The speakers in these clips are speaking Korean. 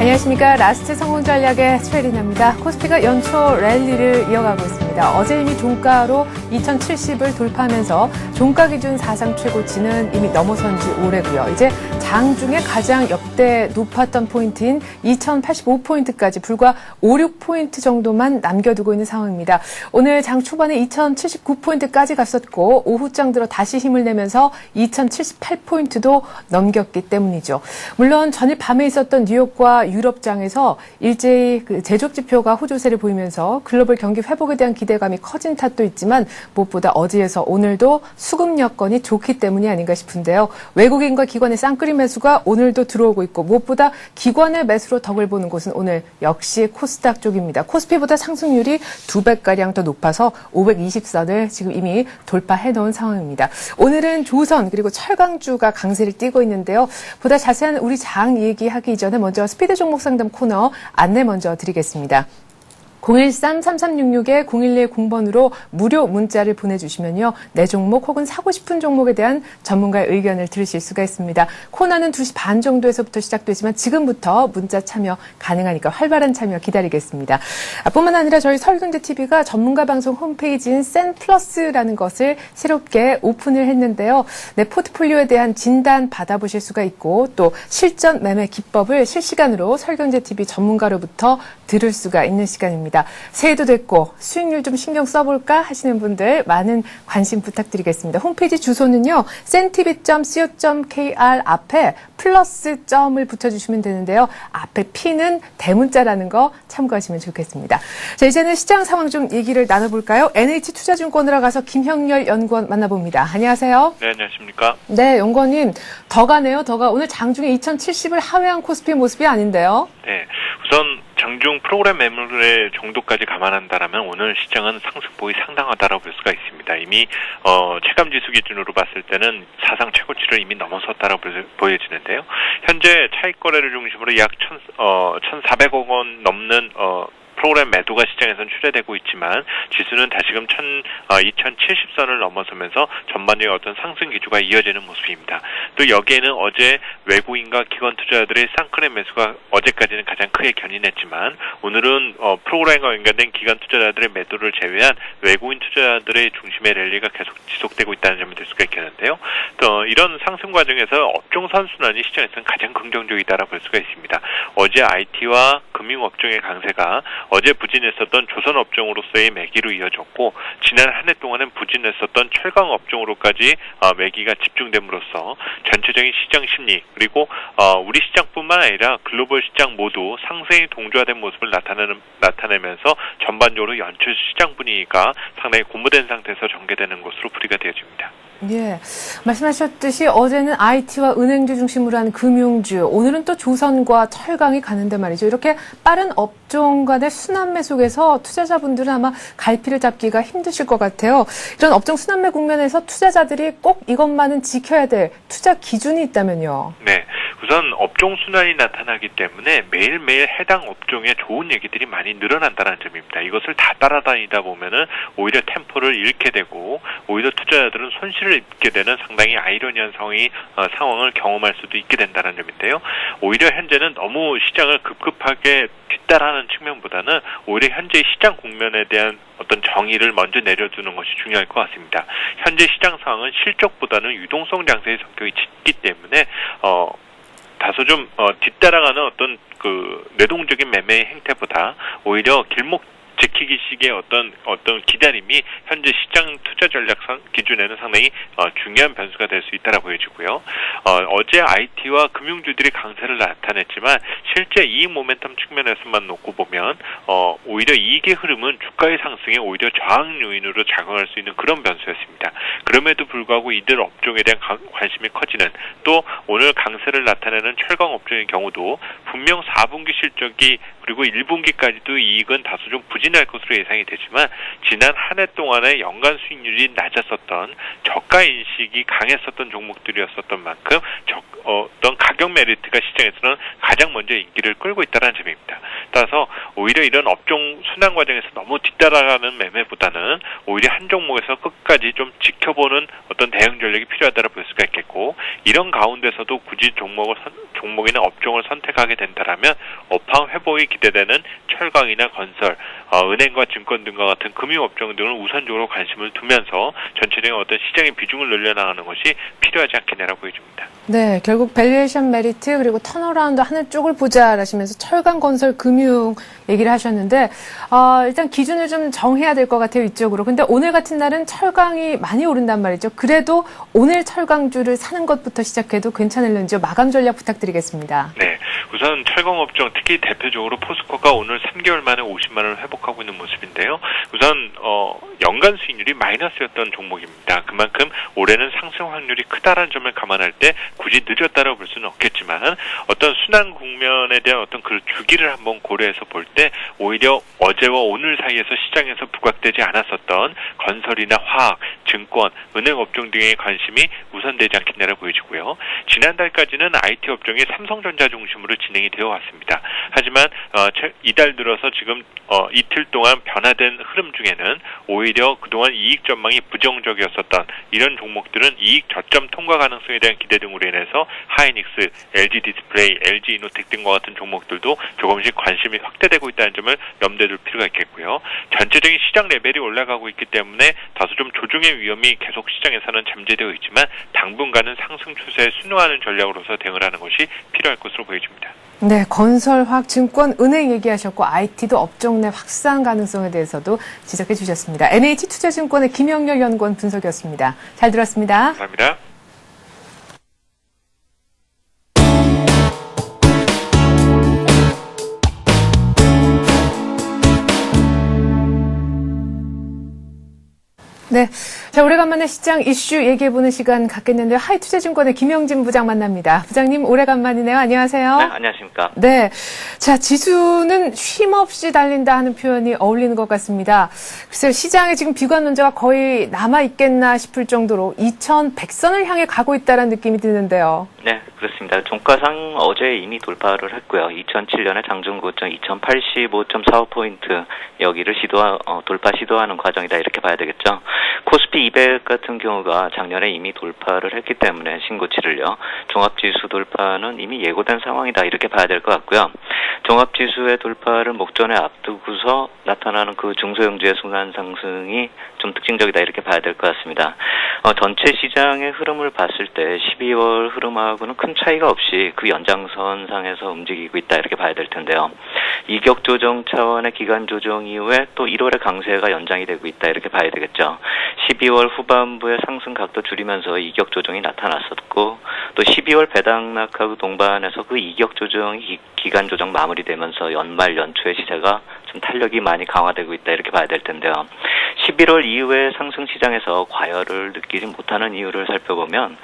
안녕하십니까. 라스트 성공 전략의 최리나입니다. 코스피가 연초 랠리를 이어가고 있습니다. 어제 이미 종가로 2070을 돌파하면서 종가 기준 사상 최고치는 이미 넘어선 지 오래고요. 이제 장중에 가장 역대 높았던 포인트인 2085포인트까지 불과 5, 6포인트 정도만 남겨두고 있는 상황입니다. 오늘 장 초반에 2079포인트까지 갔었고 오후장 들어 다시 힘을 내면서 2078포인트도 넘겼기 때문이죠. 물론 전일 밤에 있었던 뉴욕과 유럽장에서 일제히 제조업 지표가 호조세를 보이면서 글로벌 경기 회복에 대한 기대감이 커진 탓도 있지만 무엇보다 어제에서 오늘도 수급 여건이 좋기 때문이 아닌가 싶은데요. 외국인과 기관의 쌍끌이 매수가 오늘도 들어오고 있고 무엇보다 기관의 매수로 덕을 보는 곳은 오늘 역시 코스닥 쪽입니다. 코스피보다 상승률이 2배가량 더 높아서 520선을 지금 이미 돌파해 놓은 상황입니다. 오늘은 조선 그리고 철강주가 강세를 띠고 있는데요. 보다 자세한 우리 장 얘기하기 전에 먼저 스피드 종목 상담 코너 안내 먼저 드리겠습니다. 013-3366-0110번으로 무료 문자를 보내주시면요. 내 종목 혹은 사고 싶은 종목에 대한 전문가의 의견을 들으실 수가 있습니다. 코너는 2시 반 정도에서부터 시작되지만 지금부터 문자 참여 가능하니까 활발한 참여 기다리겠습니다. 뿐만 아니라 저희 설경제TV가 전문가 방송 홈페이지인 센플러스라는 것을 새롭게 오픈을 했는데요. 내 포트폴리오에 대한 진단 받아보실 수가 있고 또 실전 매매 기법을 실시간으로 설경제TV 전문가로부터 들을 수가 있는 시간입니다. 새해도 됐고 수익률 좀 신경 써볼까 하시는 분들 많은 관심 부탁드리겠습니다. 홈페이지 주소는요. centv.co.kr 앞에 플러스 점을 붙여주시면 되는데요. 앞에 P는 대문자라는 거 참고하시면 좋겠습니다. 자, 이제는 시장 상황 좀 얘기를 나눠볼까요? NH투자증권으로 가서 김형렬 연구원 만나봅니다. 안녕하세요. 네, 안녕하십니까. 네, 연구원님. 더 가네요. 더가 오늘 장중에 2070을 하회한 코스피 모습이 아닌데요. 네, 우선 장중 프로그램 매물의 정도까지 감안한다라면 오늘 시장은 상승폭이 상당하다라고 볼 수가 있습니다. 이미 체감지수 기준으로 봤을 때는 사상 최고치를 이미 넘어섰다라고 보여지는데요. 현재 차익 거래를 중심으로 약 1,400억 원 넘는 프로그램 매도가 시장에서는 추대되고 있지만 지수는 다시금 2070선을 넘어서면서 전반적인 어떤 상승 기조가 이어지는 모습입니다. 또 여기에는 어제 외국인과 기관 투자자들의 쌍끌이 매수가 어제까지는 가장 크게 견인했지만 오늘은 프로그램과 연관된 기관 투자자들의 매도를 제외한 외국인 투자자들의 중심의 랠리가 계속 지속되고 있다는 점이 될 수가 있겠는데요. 또 이런 상승 과정에서 업종 선순환이 시장에서는 가장 긍정적이다라고 볼 수가 있습니다. 어제 IT와 금융업종의 강세가 어제 부진했었던 조선업종으로서의 매기로 이어졌고 지난 한 해 동안은 부진했었던 철강업종으로까지 매기가 집중됨으로써 전체적인 시장 심리 그리고 우리 시장뿐만 아니라 글로벌 시장 모두 상승이 동조화된 모습을 나타내면서 전반적으로 연초 시장 분위기가 상당히 고무된 상태에서 전개되는 것으로 풀이가 되어집니다. 예, 말씀하셨듯이 어제는 IT와 은행주 중심으로 한 금융주, 오늘은 또 조선과 철강이 가는데 말이죠. 이렇게 빠른 업종 간의 순환매 속에서 투자자분들은 아마 갈피를 잡기가 힘드실 것 같아요. 이런 업종 순환매 국면에서 투자자들이 꼭 이것만은 지켜야 될 투자 기준이 있다면요. 네, 우선 업종 순환이 나타나기 때문에 매일매일 해당 업종에 좋은 얘기들이 많이 늘어난다는 점입니다. 이것을 다 따라다니다 보면은 오히려 템포를 잃게 되고 오히려 투자자들은 손실을 입게 되는 상당히 아이러니한 상황을 경험할 수도 있게 된다는 점인데요. 오히려 현재는 너무 시장을 급급하게 뒤따라하는 측면보다는 오히려 현재 시장 국면에 대한 어떤 정의를 먼저 내려두는 것이 중요할 것 같습니다. 현재 시장 상황은 실적보다는 유동성 장세의 성격이 짙기 때문에 다소 좀 뒤따라가는 어떤 내동적인 매매 행태보다 오히려 길목 지키기식의 어떤 기다림이 현재 시장 투자 전략상 기준에는 상당히 중요한 변수가 될 수 있다라 보여지고요. 어제 IT와 금융주들이 강세를 나타냈지만 실제 이익 모멘텀 측면에서만 놓고 보면 오히려 이익의 흐름은 주가의 상승에 오히려 저항 요인으로 작용할 수 있는 그런 변수였습니다. 그럼에도 불구하고 이들 업종에 대한 관심이 커지는 또 오늘 강세를 나타내는 철강 업종의 경우도 분명 4분기 실적이 그리고 1분기까지도 이익은 다소 좀 부진할 것으로 예상이 되지만 지난 한 해 동안의 연간 수익률이 낮았었던 저가 인식이 강했었던 종목들이었었던 만큼 어떤 가격 메리트가 시장에서는 가장 먼저 인기를 끌고 있다는 점입니다. 따라서 오히려 이런 업종 순환 과정에서 너무 뒤따라가는 매매보다는 오히려 한 종목에서 끝까지 좀 지켜보는 어떤 대응 전략이 필요하다고 볼 수가 있겠고, 이런 가운데서도 굳이 종목이나 업종을 선택하게 된다라면 업황 회복이 기대되는 철강이나 건설, 은행과 증권 등과 같은 금융업종 등을 우선적으로 관심을 두면서 전체적인 어떤 시장의 비중을 늘려나가는 것이 필요하지 않겠냐라고 보여집니다. 네, 결국 밸류에이션 메리트 그리고 턴어라운드 하는 쪽을 보자 하시면서 철강, 건설, 금융 얘기를 하셨는데 일단 기준을 좀 정해야 될 것 같아요, 이쪽으로. 근데 오늘 같은 날은 철강이 많이 오른단 말이죠. 그래도 오늘 철강주를 사는 것부터 시작해도 괜찮을는지 마감 전략 부탁드리겠습니다. 네, 우선 철강업종 특히 대표적으로 포스코가 오늘 3개월 만에 50만 원을 회복하고 있는 모습인데요. 우선 연간 수익률이 마이너스였던 종목입니다. 그만큼 올해는 상승 확률이 크다라는 점을 감안할 때 굳이 늦었다라고 볼 수는 없겠지만 어떤 순환 국면에 대한 어떤 그 주기를 한번 고려해서 볼 때 오히려 어제와 오늘 사이에서 시장에서 부각되지 않았었던 건설이나 화학, 증권, 은행 업종 등의 관심이 우선되지 않겠냐고 보여지고요. 지난달까지는 IT 업종이 삼성전자 중심으로 진행이 되어 왔습니다. 하지만 이달 들어서 지금 이틀 동안 변화된 흐름 중에는 오히려 그동안 이익 전망이 부정적이었었던 이런 종목들은 이익 저점 통과 가능성에 대한 기대 등으로 인해서 하이닉스, LG 디스플레이, LG 이노텍 등과 같은 종목들도 조금씩 관심이 확대되고 있다는 점을 염두에 둘 필요가 있겠고요. 전체적인 시장 레벨이 올라가고 있기 때문에 다소 좀 조정의 위험이 계속 시장에서는 잠재되어 있지만 당분간은 상승 추세에 순응하는 전략으로서 대응을 하는 것이 필요할 것으로 보여집니다. 네, 건설, 화학, 증권, 은행 얘기하셨고 IT도 업종 내 확산 가능성에 대해서도 지적해 주셨습니다. NH투자증권의 김영렬 연구원 분석이었습니다. 잘 들었습니다. 감사합니다. 네. 자, 오래간만에 시장 이슈 얘기해보는 시간 갖겠는데요. 하이투자증권의 김영진 부장 만납니다. 부장님, 오래간만이네요. 안녕하세요. 네, 안녕하십니까. 네. 자, 지수는 쉼없이 달린다 하는 표현이 어울리는 것 같습니다. 글쎄요, 시장에 지금 비관 논제가 거의 남아있겠나 싶을 정도로 2100선을 향해 가고 있다는 느낌이 드는데요. 네, 그렇습니다. 종가상 어제 이미 돌파를 했고요. 2007년에 장중 고점 2085.45포인트 여기를 돌파 시도하는 과정이다 이렇게 봐야 되겠죠. 코스피 200 같은 경우가 작년에 이미 돌파를 했기 때문에 신고치를요. 종합지수 돌파는 이미 예고된 상황이다 이렇게 봐야 될 것 같고요. 종합지수의 돌파를 목전에 앞두고서 나타나는 그 중소형주의 순환 상승이 좀 특징적이다 이렇게 봐야 될 것 같습니다. 전체 시장의 흐름을 봤을 때 12월 흐름하고는 큰 차이가 없이 그 연장선상에서 움직이고 있다 이렇게 봐야 될 텐데요. 이격 조정 차원의 기간 조정 이후에 또 1월의 강세가 연장이 되고 있다 이렇게 봐야 되겠죠. 12월 후반부에 상승 각도 줄이면서 이격 조정이 나타났었고 또 12월 배당락하고 동반해서 그 이격 조정이 기간 조정 마무리되면서 연말 연초의 시세가 좀 탄력이 많이 강화되고 있다 이렇게 봐야 될 텐데요. 11월 이후에 상승 시장에서 과열을 느끼지 못하는 이유를 살펴보면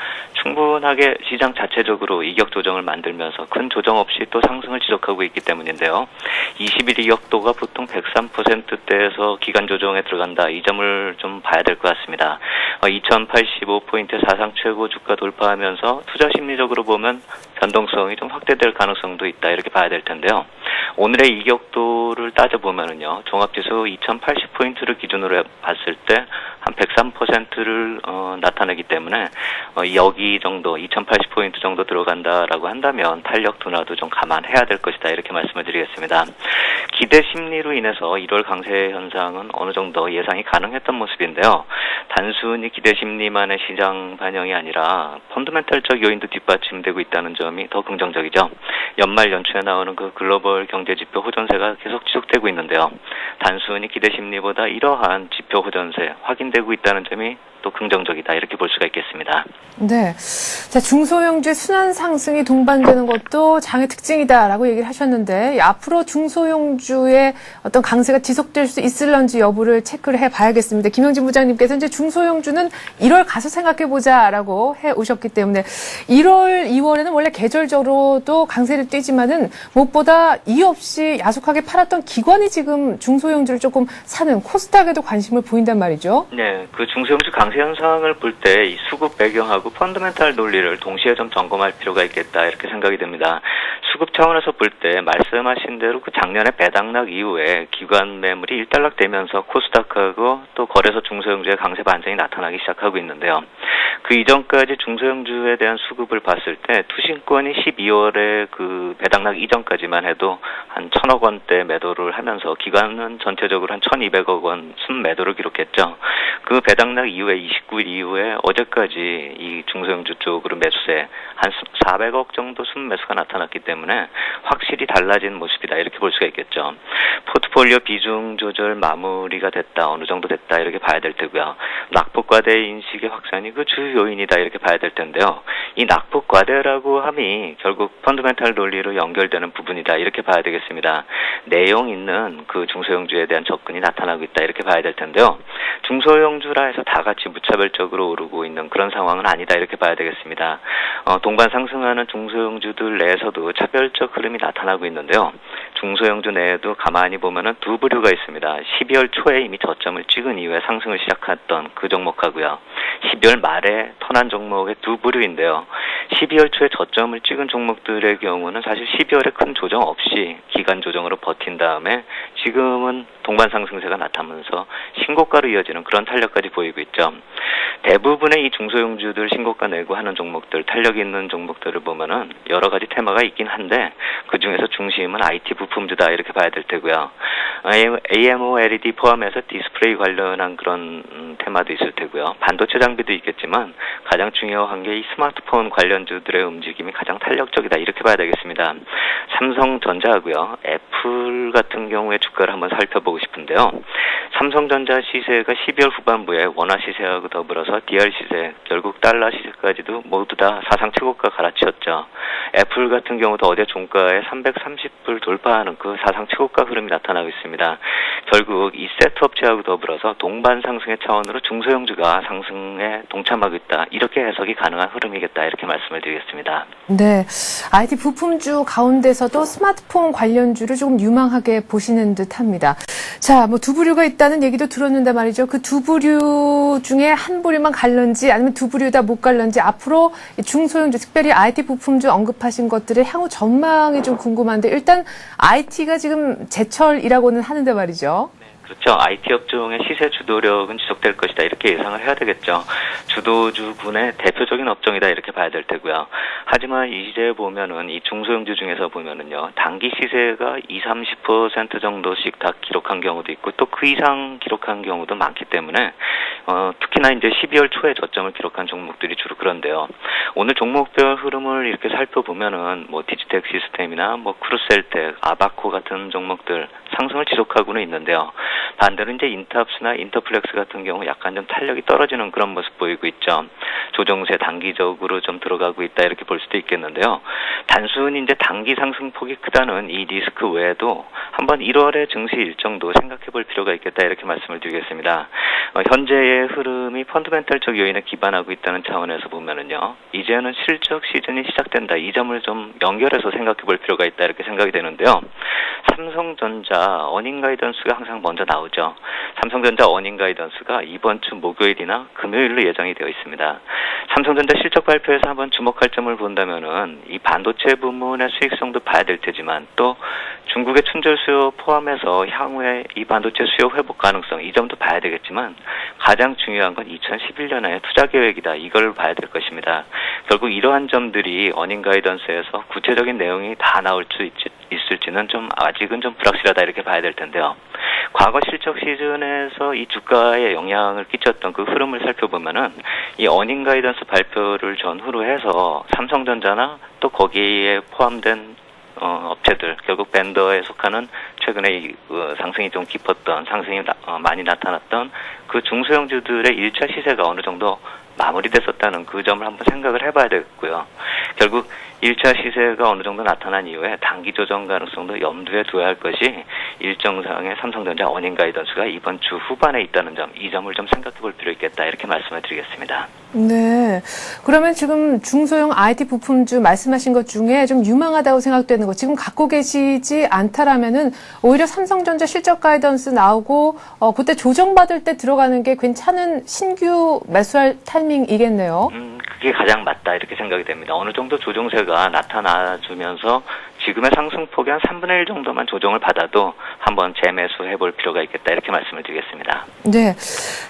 충분하게 시장 자체적으로 이격 조정을 만들면서 큰 조정 없이 또 상승을 지속하고 있기 때문인데요. 20일 이격도가 보통 103%대에서 기간 조정에 들어간다. 이 점을 좀 봐야 될 것 같습니다. 2085포인트 사상 최고 주가 돌파하면서 투자 심리적으로 보면 변동성이 좀 확대될 가능성도 있다 이렇게 봐야 될 텐데요. 오늘의 이격도를 따져보면은요, 종합지수 2080포인트를 기준으로 봤을 때 한 103%를 나타내기 때문에 여기 정도 2080포인트 정도 들어간다라고 한다면 탄력 둔화도 좀 감안해야 될 것이다 이렇게 말씀을 드리겠습니다. 기대 심리로 인해서 1월 강세 현상은 어느 정도 예상이 가능했던 모습인데요. 단순히 기대 심리만의 시장 반영이 아니라 펀더멘탈적 요인도 뒷받침되고 있다는 점이 더 긍정적이죠. 연말 연초에 나오는 그 글로벌 경제지표 호전세가 계속 지속되고 있는데요. 단순히 기대 심리보다 이러한 지표 호전세 확인되고 있다는 점이 또 긍정적이다 이렇게 볼 수가 있겠습니다. 네. 자, 중소형주의 순환 상승이 동반되는 것도 장의 특징이다라고 얘기를 하셨는데, 앞으로 중소형주의 어떤 강세가 지속될 수 있을런지 여부를 체크를 해 봐야겠습니다. 김영진 부장님께서 이제 중소형주는 1월 가서 생각해보자라고 해 오셨기 때문에 1월, 2월에는 원래 계절적으로도 강세를 띠지만은 무엇보다 이유 없이 야속하게 팔았던 기관이 지금 중소형주를 조금 사는 코스닥에도 관심을 보인단 말이죠. 네, 그 중소형주 강세 현상을 볼 때 이 수급 배경하고 펀더멘탈 논리를 동시에 좀 점검할 필요가 있겠다 이렇게 생각이 듭니다. 수급 차원에서 볼 때 말씀하신 대로 그 작년에 배당락 이후에 기관 매물이 일단락되면서 코스닥하고 또 거래소 중소형주의 강세 반전이 나타나기 시작하고 있는데요. 그 이전까지 중소형주에 대한 수급을 봤을 때 투신권이 12월에 그 배당락 이전까지만 해도 한 1,000억 원대 매도를 하면서 기관은 전체적으로 한 1,200억 원 순매도를 기록했죠. 그 배당락 이후에 29일 이후에 어제까지 이 중소형주 쪽으로 매수세 한 400억 정도 순매수가 나타났기 때문에 확실히 달라진 모습이다 이렇게 볼 수가 있겠죠. 포트폴리오 비중 조절 마무리가 됐다, 어느 정도 됐다 이렇게 봐야 될 테고요. 낙폭과대 인식의 확산이 그 주요 요인이다 이렇게 봐야 될 텐데요. 이 낙폭과대라고 함이 결국 펀더멘탈 논리로 연결되는 부분이다 이렇게 봐야 되겠습니다. 내용 있는 그 중소형주에 대한 접근이 나타나고 있다 이렇게 봐야 될 텐데요. 중소형주라 해서 다 같이 무차별적으로 오르고 있는 그런 상황은 아니다 이렇게 봐야 되겠습니다. 동반 상승하는 중소형주들 내에서도 차별적 흐름이 나타나고 있는데요. 중소형주 내에도 가만히 보면은 두 부류가 있습니다. 12월 초에 이미 저점을 찍은 이후에 상승을 시작했던 그 종목하고요. 12월 말에 턴한 종목의 두 부류인데요. 12월 초에 저점을 찍은 종목들의 경우는 사실 12월에 큰 조정 없이 기간 조정으로 버틴 다음에 지금은 동반 상승세가 나타나면서 신고가로 이어지는 그런 탄력까지 보이고 있죠. 대부분의 이 중소형주들 신고가 내고 하는 종목들, 탄력 있는 종목들을 보면은 여러 가지 테마가 있긴 한데 그 중에서 중심은 IT 부품주다 이렇게 봐야 될 테고요. AMOLED 포함해서 디스플레이 관련한 그런 테마도 있을 테고요. 반도체 장비도 있겠지만 가장 중요한 게 이 스마트폰 관련주들의 움직임이 가장 탄력적이다 이렇게 봐야 되겠습니다. 삼성전자하고요. 애플 같은 경우의 주가를 한번 살펴보고 싶은데요. 삼성전자 시세가 12월 후반부에 원화 시세하고 더불어서 DR 시세, 결국 달러 시세까지도 모두 다 사상 최고가 갈아치웠죠. 애플 같은 경우도 어제 종가에 330불 돌파하는 그 사상 최고가 흐름이 나타나고 있습니다. 결국 이 세트 업체하고 더불어서 동반 상승의 차원으로 중소형주가 상승에 동참하고 있다. 이렇게 해석이 가능한 흐름이겠다. 이렇게 말씀을 드리겠습니다. 네. IT 부품주 가운데서도 스마트폰 관련주를 조금 유망하게 보시는 듯 합니다. 자, 뭐 두 부류가 있다는 얘기도 들었는데 말이죠. 그 두 부류 중에 한 부류만 갈런지 아니면 두 부류 다 못 갈런지 앞으로 중소형주, 특별히 IT 부품주 언급하신 것들의 향후 전망이 좀 궁금한데 일단 IT가 지금 제철이라고는 하는데 말이죠. 그렇죠. IT 업종의 시세 주도력은 지속될 것이다. 이렇게 예상을 해야 되겠죠. 주도주군의 대표적인 업종이다. 이렇게 봐야 될 테고요. 하지만 이제 보면은 이 중소형주 중에서 보면은요. 단기 시세가 20-30% 정도씩 다 기록한 경우도 있고 또 그 이상 기록한 경우도 많기 때문에 특히나 이제 12월 초에 저점을 기록한 종목들이 주로 그런데요. 오늘 종목별 흐름을 이렇게 살펴보면은 뭐 디지텍 시스템이나 뭐 크루셀텍, 아바코 같은 종목들 상승을 지속하고는 있는데요. 반대로 이제 인탑스나 인터플렉스 같은 경우 약간 좀 탄력이 떨어지는 그런 모습 보이고 있죠. 조정세 단기적으로 좀 들어가고 있다 이렇게 볼 수도 있겠는데요. 단순히 이제 단기 상승폭이 크다는 이 리스크 외에도 한번 1월의 증시 일정도 생각해 볼 필요가 있겠다 이렇게 말씀을 드리겠습니다. 현재의 흐름이 펀더멘탈적 요인에 기반하고 있다는 차원에서 보면은요. 이제는 실적 시즌이 시작된다. 이 점을 좀 연결해서 생각해 볼 필요가 있다 이렇게 생각이 되는데요. 삼성전자 어닝 가이던스가 항상 먼저 나오죠. 삼성전자 어닝 가이던스가 이번 주 목요일이나 금요일로 예정이 되어 있습니다. 삼성전자 실적 발표에서 한번 주목할 점을 본다면은 이 반도체 부문의 수익성도 봐야 될 테지만 또 중국의 춘절 수요 포함해서 향후에 이 반도체 수요 회복 가능성 이 점도 봐야 되겠지만 가장 중요한 건 2011년에 투자 계획이다. 이걸 봐야 될 것입니다. 결국 이러한 점들이 어닝 가이던스에서 구체적인 내용이 다 나올 수 있을지는 좀 아직은 좀 불확실하다 이렇게 봐야 될 텐데요. 과거 실적 시즌에서 이 주가에 영향을 끼쳤던 그 흐름을 살펴보면은 이 어닝 가이던스 발표를 전후로 해서 삼성전자나 또 거기에 포함된 업체들, 결국 밴더에 속하는 최근에 상승이 좀 깊었던, 상승이 많이 나타났던 그 중소형주들의 1차 시세가 어느 정도 마무리됐었다는 그 점을 한번 생각을 해봐야 되겠고요. 결국 1차 시세가 어느 정도 나타난 이후에 단기 조정 가능성도 염두에 둬야 할 것이 일정상의 삼성전자 어닝 가이던스가 이번 주 후반에 있다는 점, 이 점을 좀 생각해 볼 필요 있겠다, 이렇게 말씀을 드리겠습니다. 네. 그러면 지금 중소형 IT 부품주 말씀하신 것 중에 좀 유망하다고 생각되는 거 지금 갖고 계시지 않다라면은 오히려 삼성전자 실적 가이던스 나오고 그때 조정받을 때 들어가는 게 괜찮은 신규 매수할 타이밍이겠네요. 그게 가장 맞다, 이렇게 생각이 됩니다. 어느 정도 조정세가 나타나주면서 지금의 상승폭의 한 3분의 1 정도만 조정을 받아도 한번 재매수해 볼 필요가 있겠다, 이렇게 말씀을 드리겠습니다. 네.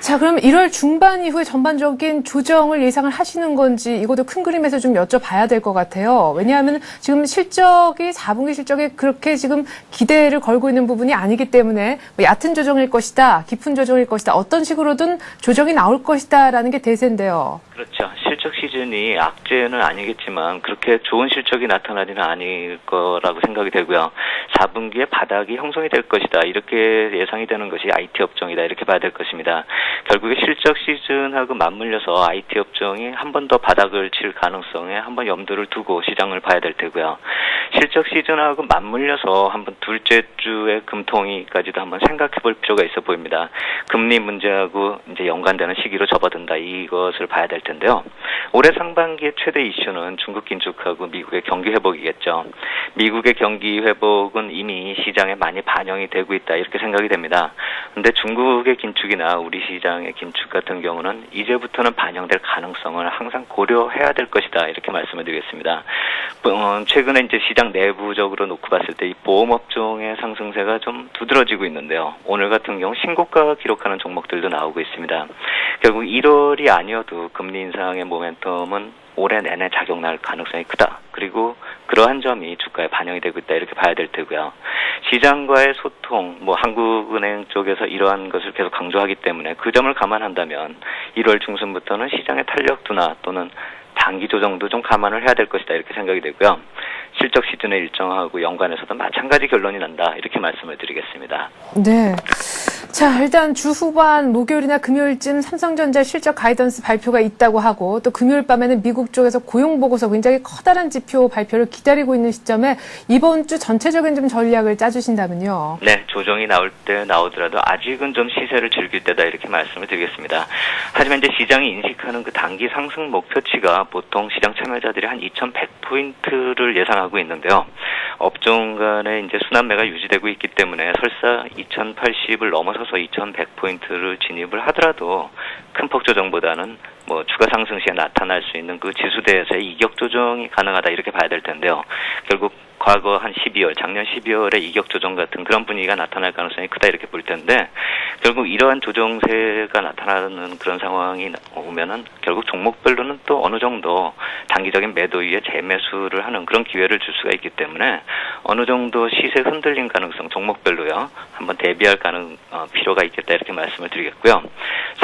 자, 그럼 1월 중반 이후에 전반적인 조정을 예상을 하시는 건지 이것도 큰 그림에서 좀 여쭤봐야 될 것 같아요. 왜냐하면 지금 실적이 4분기 실적에 그렇게 지금 기대를 걸고 있는 부분이 아니기 때문에 뭐 얕은 조정일 것이다, 깊은 조정일 것이다, 어떤 식으로든 조정이 나올 것이다라는 게 대세인데요. 그렇죠. 실적 시즌이 악재는 아니겠지만 그렇게 좋은 실적이 나타나지는 않을 거라고 생각이 되고요. 4분기에 바닥이 형성이 될 것이다, 이렇게 예상이 되는 것이 IT 업종이다, 이렇게 봐야 될 것입니다. 결국에 실적 시즌하고 맞물려서 IT 업종이 한 번 더 바닥을 칠 가능성에 한번 염두를 두고 시장을 봐야 될 테고요. 실적 시즌하고 맞물려서 한번 둘째 주의 금통위까지도 한번 생각해 볼 필요가 있어 보입니다. 금리 문제하고 이제 연관되는 시기로 접어든다, 이것을 봐야 될 텐데요. 올해 상반기의 최대 이슈는 중국 긴축하고 미국의 경기 회복이겠죠. 미국의 경기 회복은 이미 시장에 많이 반영이 되고 있다, 이렇게 생각이 됩니다. 근데 중국의 긴축이나 우리 시장의 긴축 같은 경우는 이제부터는 반영될 가능성을 항상 고려해야 될 것이다, 이렇게 말씀을 드리겠습니다. 최근에 이제 시장 내부적으로 놓고 봤을 때 이 보험업종의 상승세가 좀 두드러지고 있는데요. 오늘 같은 경우 신고가 기록하는 종목들도 나오고 있습니다. 결국 1월이 아니어도 금리 인상의 모멘텀은 올해 내내 작용할 가능성이 크다. 그리고 그러한 점이 주가에 반영이 되고 있다, 이렇게 봐야 될 테고요. 시장과의 소통, 한국은행 쪽에서 이러한 것을 계속 강조하기 때문에 그 점을 감안한다면 1월 중순부터는 시장의 탄력 둔화 또는 단기 조정도 좀 감안을 해야 될 것이다, 이렇게 생각이 되고요. 실적 시즌의 일정하고 연관해서도 마찬가지 결론이 난다, 이렇게 말씀을 드리겠습니다. 네. 자, 일단 주 후반 목요일이나 금요일쯤 삼성전자 실적 가이던스 발표가 있다고 하고 또 금요일 밤에는 미국 쪽에서 고용 보고서 굉장히 커다란 지표 발표를 기다리고 있는 시점에 이번 주 전체적인 좀 전략을 짜주신다면요. 네, 조정이 나올 때 나오더라도 아직은 좀 시세를 즐길 때다, 이렇게 말씀을 드리겠습니다. 하지만 이제 시장이 인식하는 그 단기 상승 목표치가 보통 시장 참여자들이 한 2,100포인트를 예상하고 있는데요. 업종 간에 이제 순환매가 유지되고 있기 때문에 설사 2,080을 넘어서서 2,100포인트를 진입을 하더라도 큰 폭 조정보다는 추가 상승 시에 나타날 수 있는 그 지수대에서의 이격 조정이 가능하다, 이렇게 봐야 될 텐데요. 결국 과거 한 12월, 작년 12월에 이격 조정 같은 그런 분위기가 나타날 가능성이 크다, 이렇게 볼 텐데, 결국 이러한 조정세가 나타나는 그런 상황이 오면은 결국 종목별로는 또 어느 정도 단기적인 매도 위에 재매수를 하는 그런 기회를 줄 수가 있기 때문에 어느 정도 시세 흔들림 가능성 종목별로요, 한번 대비할 필요가 있겠다, 이렇게 말씀을 드리겠고요.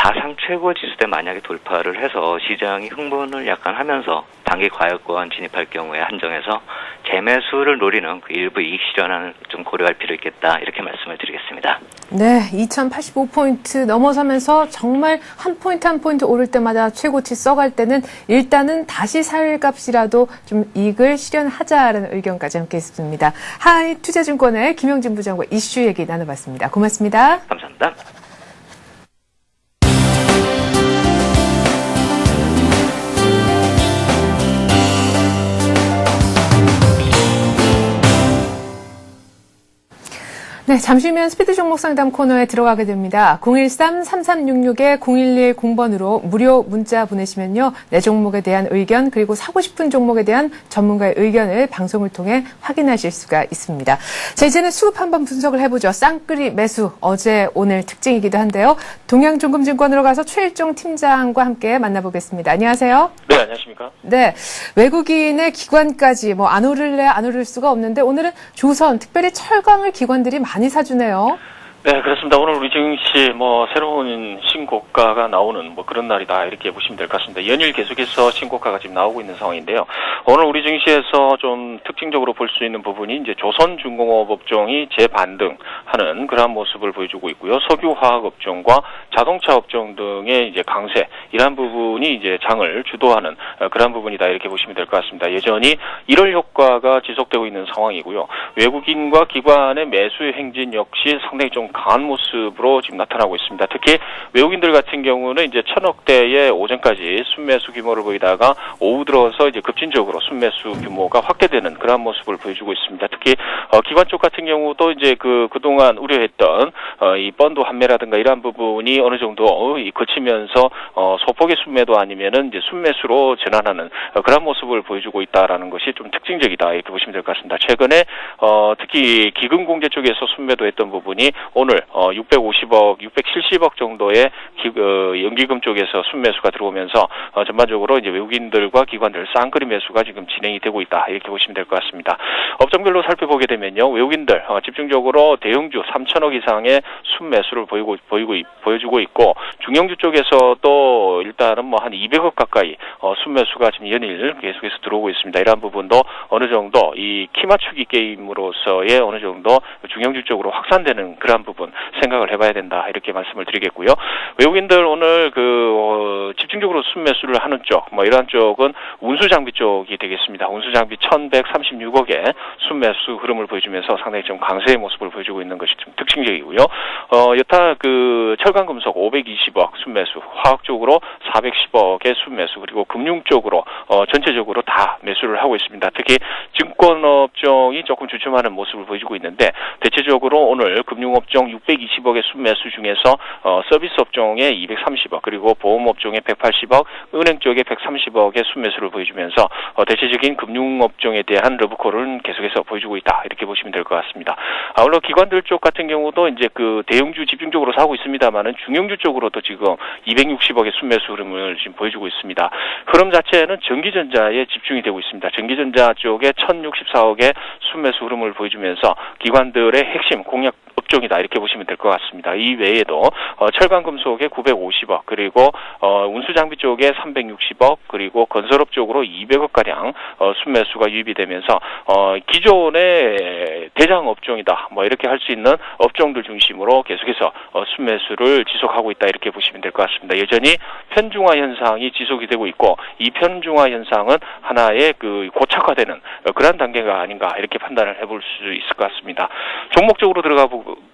사상 최고 지수대 만약에 돌파를 해서 시장이 흥분을 약간 하면서 단기 과열권 진입할 경우에 한정해서 재매수를 노리는 그 일부 이익 실현을 좀 고려할 필요 있겠다, 이렇게 말씀을 드리겠습니다. 네, 2,085포인트 넘어서면서 정말 한 포인트 한 포인트 오를 때마다 최고치 써갈 때는 일단은 다시 살 값이라도 좀 이익을 실현하자라는 의견까지 함께 했습니다. 하이투자증권의 김영진 부장과 이슈 얘기 나눠봤습니다. 고맙습니다. 감사합니다. 네, 잠시 후면 스피드 종목 상담 코너에 들어가게 됩니다. 013-3366-0110번으로 무료 문자 보내시면요, 내 종목에 대한 의견 그리고 사고 싶은 종목에 대한 전문가의 의견을 방송을 통해 확인하실 수가 있습니다. 자, 이제는 수급 한번 분석을 해보죠. 쌍끌이 매수, 어제 오늘 특징이기도 한데요. 동양종금증권으로 가서 최일종 팀장과 함께 만나보겠습니다. 안녕하세요. 네, 안녕하십니까? 네, 외국인의 기관까지 안 오를래 안 오를 수가 없는데 오늘은 조선, 특별히 철강을 기관들이 많이 사주네요. 네, 그렇습니다. 오늘 우리 증시 새로운 신고가가 나오는 그런 날이다 이렇게 보시면 될 것 같습니다. 연일 계속해서 신고가가 지금 나오고 있는 상황인데요. 오늘 우리 증시에서 좀 특징적으로 볼 수 있는 부분이 이제 조선중공업 업종이 재반등하는 그러한 모습을 보여주고 있고요. 석유화학 업종과 자동차 업종 등의 이제 강세 이러한 부분이 이제 장을 주도하는 그러한 부분이다 이렇게 보시면 될 것 같습니다. 여전히 1월 효과가 지속되고 있는 상황이고요. 외국인과 기관의 매수 행진 역시 상당히 좀 강한 모습으로 지금 나타나고 있습니다. 특히 외국인들 같은 경우는 이제 1,000억대의 오전까지 순매수 규모를 보이다가 오후 들어서 이제 급진적으로 순매수 규모가 확대되는 그런 모습을 보여주고 있습니다. 특히 기관 쪽 같은 경우도 이제 그동안 우려했던 이 펀드 환매라든가 이러한 부분이 어느 정도 거치면서 소폭의 순매도 아니면은 이제 순매수로 전환하는 그런 모습을 보여주고 있다라는 것이 좀 특징적이다 이렇게 보시면 될 것 같습니다. 최근에 특히 기금공제 쪽에서 순매도했던 부분이 오늘 650억, 670억 정도의 연기금 쪽에서 순매수가 들어오면서 전반적으로 이제 외국인들과 기관들 쌍끌이 매수가 지금 진행이 되고 있다 이렇게 보시면 될 것 같습니다. 업종별로 살펴보게 되면요, 외국인들 집중적으로 대형주 3천억 이상의 순매수를 보여주고 있고 중형주 쪽에서도 일단은 한 200억 가까이 순매수가 지금 연일 계속해서 들어오고 있습니다. 이러한 부분도 어느 정도 이 키 맞추기 게임으로서의 어느 정도 중형주 쪽으로 확산되는 그러한 부분 생각을 해봐야 된다 이렇게 말씀을 드리겠고요. 외국인들 오늘 집중적으로 순매수를 하는 쪽 이러한 쪽은 운수장비 쪽이 되겠습니다. 운수장비 1,136억의 순매수 흐름을 보여주면서 상당히 좀 강세의 모습을 보여주고 있는 것이 좀 특징적이고요. 여타 철강금속 520억 순매수, 화학 쪽으로 410억의 순매수, 그리고 금융 쪽으로 전체적으로 다 매수를 하고 있습니다. 특히 증권업종이 조금 주춤하는 모습을 보여주고 있는데 대체적으로 오늘 금융업종 620억의 순매수 중에서 서비스 업종에 230억, 그리고 보험업종에 180억, 은행 쪽에 130억의 순매수를 보여주면서 대체적인 금융업종에 대한 러브콜은 계속해서 보여주고 있다 이렇게 보시면 될 것 같습니다. 아울러 기관들 쪽 같은 경우도 이제 대형주 집중적으로 사고 있습니다만은 중형주 쪽으로도 지금 260억의 순매수 흐름을 지금 보여주고 있습니다. 흐름 자체는 전기전자에 집중이 되고 있습니다. 전기전자 쪽에 1,064억의 순매수 흐름을 보여주면서 기관들의 핵심 공략 업종이다 이렇게 보시면 될 것 같습니다. 이 외에도 철강금속에 950억, 그리고 운수장비 쪽에 360억, 그리고 건설업 쪽으로 200억가량 순매수가 유입이 되면서 기존의 대장 업종이다 이렇게 할 수 있는 업종들 중심으로 계속해서 순매수를 지속하고 있다 이렇게 보시면 될 것 같습니다. 여전히 편중화 현상이 지속이 되고 있고 이 편중화 현상은 하나의 고착화되는 그런 단계가 아닌가 이렇게 판단을 해볼 수 있을 것 같습니다. 종목적으로 들어가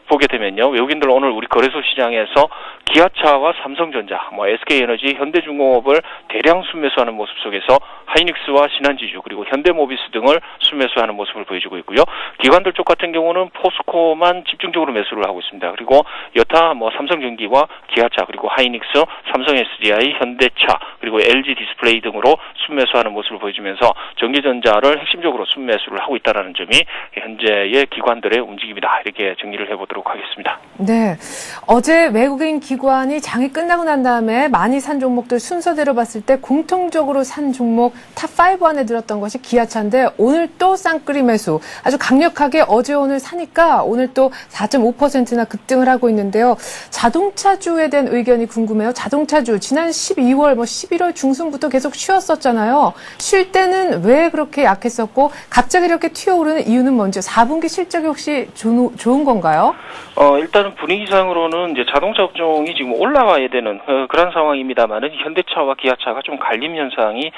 보게 되면요, 외국인들 오늘 우리 거래소 시장에서 기아차와 삼성전자, SK에너지, 현대중공업을 대량 순매수하는 모습 속에서 하이닉스와 신한지주, 그리고 현대모비스 등을 순매수하는 모습을 보여주고 있고요. 기관들 쪽 같은 경우는 포스코만 집중적으로 매수를 하고 있습니다. 그리고 여타 삼성전기와 기아차, 그리고 하이닉스, 삼성 SDI, 현대차, 그리고 LG 디스플레이 등으로 순매수하는 모습을 보여주면서 전기전자를 핵심적으로 순매수를 하고 있다는 점이 현재의 기관들의 움직임이다 이렇게 정리를 해보도록 하겠습니다. 네, 어제 외국인 기관이 장이 끝나고 난 다음에 많이 산 종목들 순서대로 봤을 때 공통적으로 산 종목 탑5 안에 들었던 것이 기아차인데 오늘 또 쌍끌이 매수 아주 강력하게 어제 오늘 사니까 오늘 또 4.5%나 급등을 하고 있는데요. 자동차주에 대한 의견이 궁금해요. 자동차주 지난 12월 11월 중순부터 계속 쉬었었잖아요. 쉴 때는 왜 그렇게 약했었고 갑자기 이렇게 튀어오르는 이유는 뭔지 4분기 실적이 혹시 좋은 건가요? 일단은 분위기상으로는 이제 자동차 업종이 지금 올라가야 되는 그런 상황입니다만은 현대차와 기아차가 좀 갈림 현상이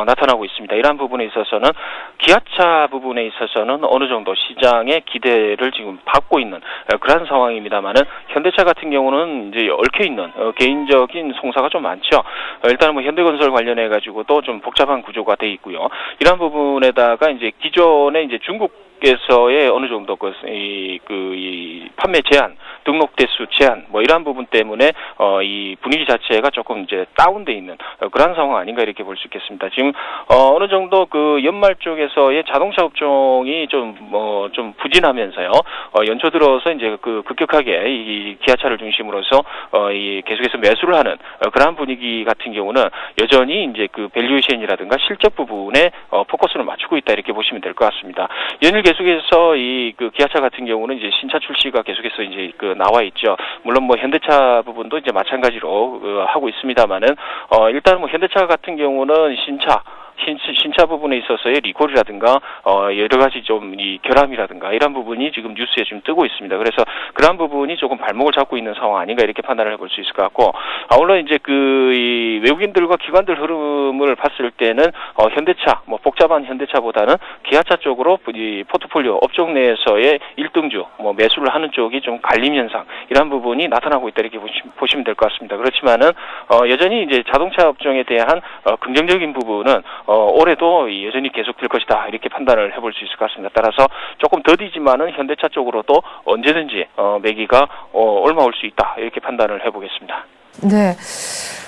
나타나고 있습니다. 이러한 부분에 있어서는 기아차 부분에 있어서는 어느 정도 시장의 기대를 지금 받고 있는 그런 상황입니다만은 현대차 같은 경우는 이제 얽혀 있는 개인적인 송사가 좀 많죠. 일단은 현대건설 관련해 가지고도 좀 복잡한 구조가 돼 있고요. 이러한 부분에다가 이제 기존에 이제 중국에서의 어느 정도 이 판매 제한, 등록 대수 제한 이러한 부분 때문에 이 분위기 자체가 조금 이제 다운돼 있는 그런 상황 아닌가 이렇게 볼 수 있겠습니다. 지금 어느 정도 연말 쪽에서의 자동차 업종이 좀 부진하면서요. 연초 들어서 이제 급격하게 이 기아차를 중심으로서 계속해서 매수를 하는 그러한 분위기 같은 경우는 여전히 이제 밸류에이션이라든가 실적 부분에 포커스를 맞추고 있다 이렇게 보시면 될 것 같습니다. 연일 계속해서 기아차 같은 경우는 이제 신차 출시가 계속해서 이제 나와 있죠. 물론 뭐 현대차 부분도 이제 마찬가지로 하고 있습니다만은 일단 뭐 현대차 같은 경우는 신차 부분에 있어서의 리콜이라든가 여러 가지 좀 이 결함이라든가 이런 부분이 지금 뉴스에 지금 뜨고 있습니다. 그래서 그런 부분이 조금 발목을 잡고 있는 상황 아닌가 이렇게 판단을 해볼 수 있을 것 같고, 물론 이제 이 외국인들과 기관들 흐름을 봤을 때는 현대차 뭐 복잡한 현대차보다는 기아차 쪽으로 이 포트폴리오 업종 내에서의 1등주 뭐 매수를 하는 쪽이 좀 갈림 현상 이런 부분이 나타나고 있다 이렇게 보시면 될 것 같습니다. 그렇지만은 여전히 이제 자동차 업종에 대한 긍정적인 부분은 올해도 여전히 계속될 것이다 이렇게 판단을 해볼 수 있을 것 같습니다. 따라서 조금 더디지만은 현대차 쪽으로도 언제든지 매기가 올라올 수 있다 이렇게 판단을 해보겠습니다. 네.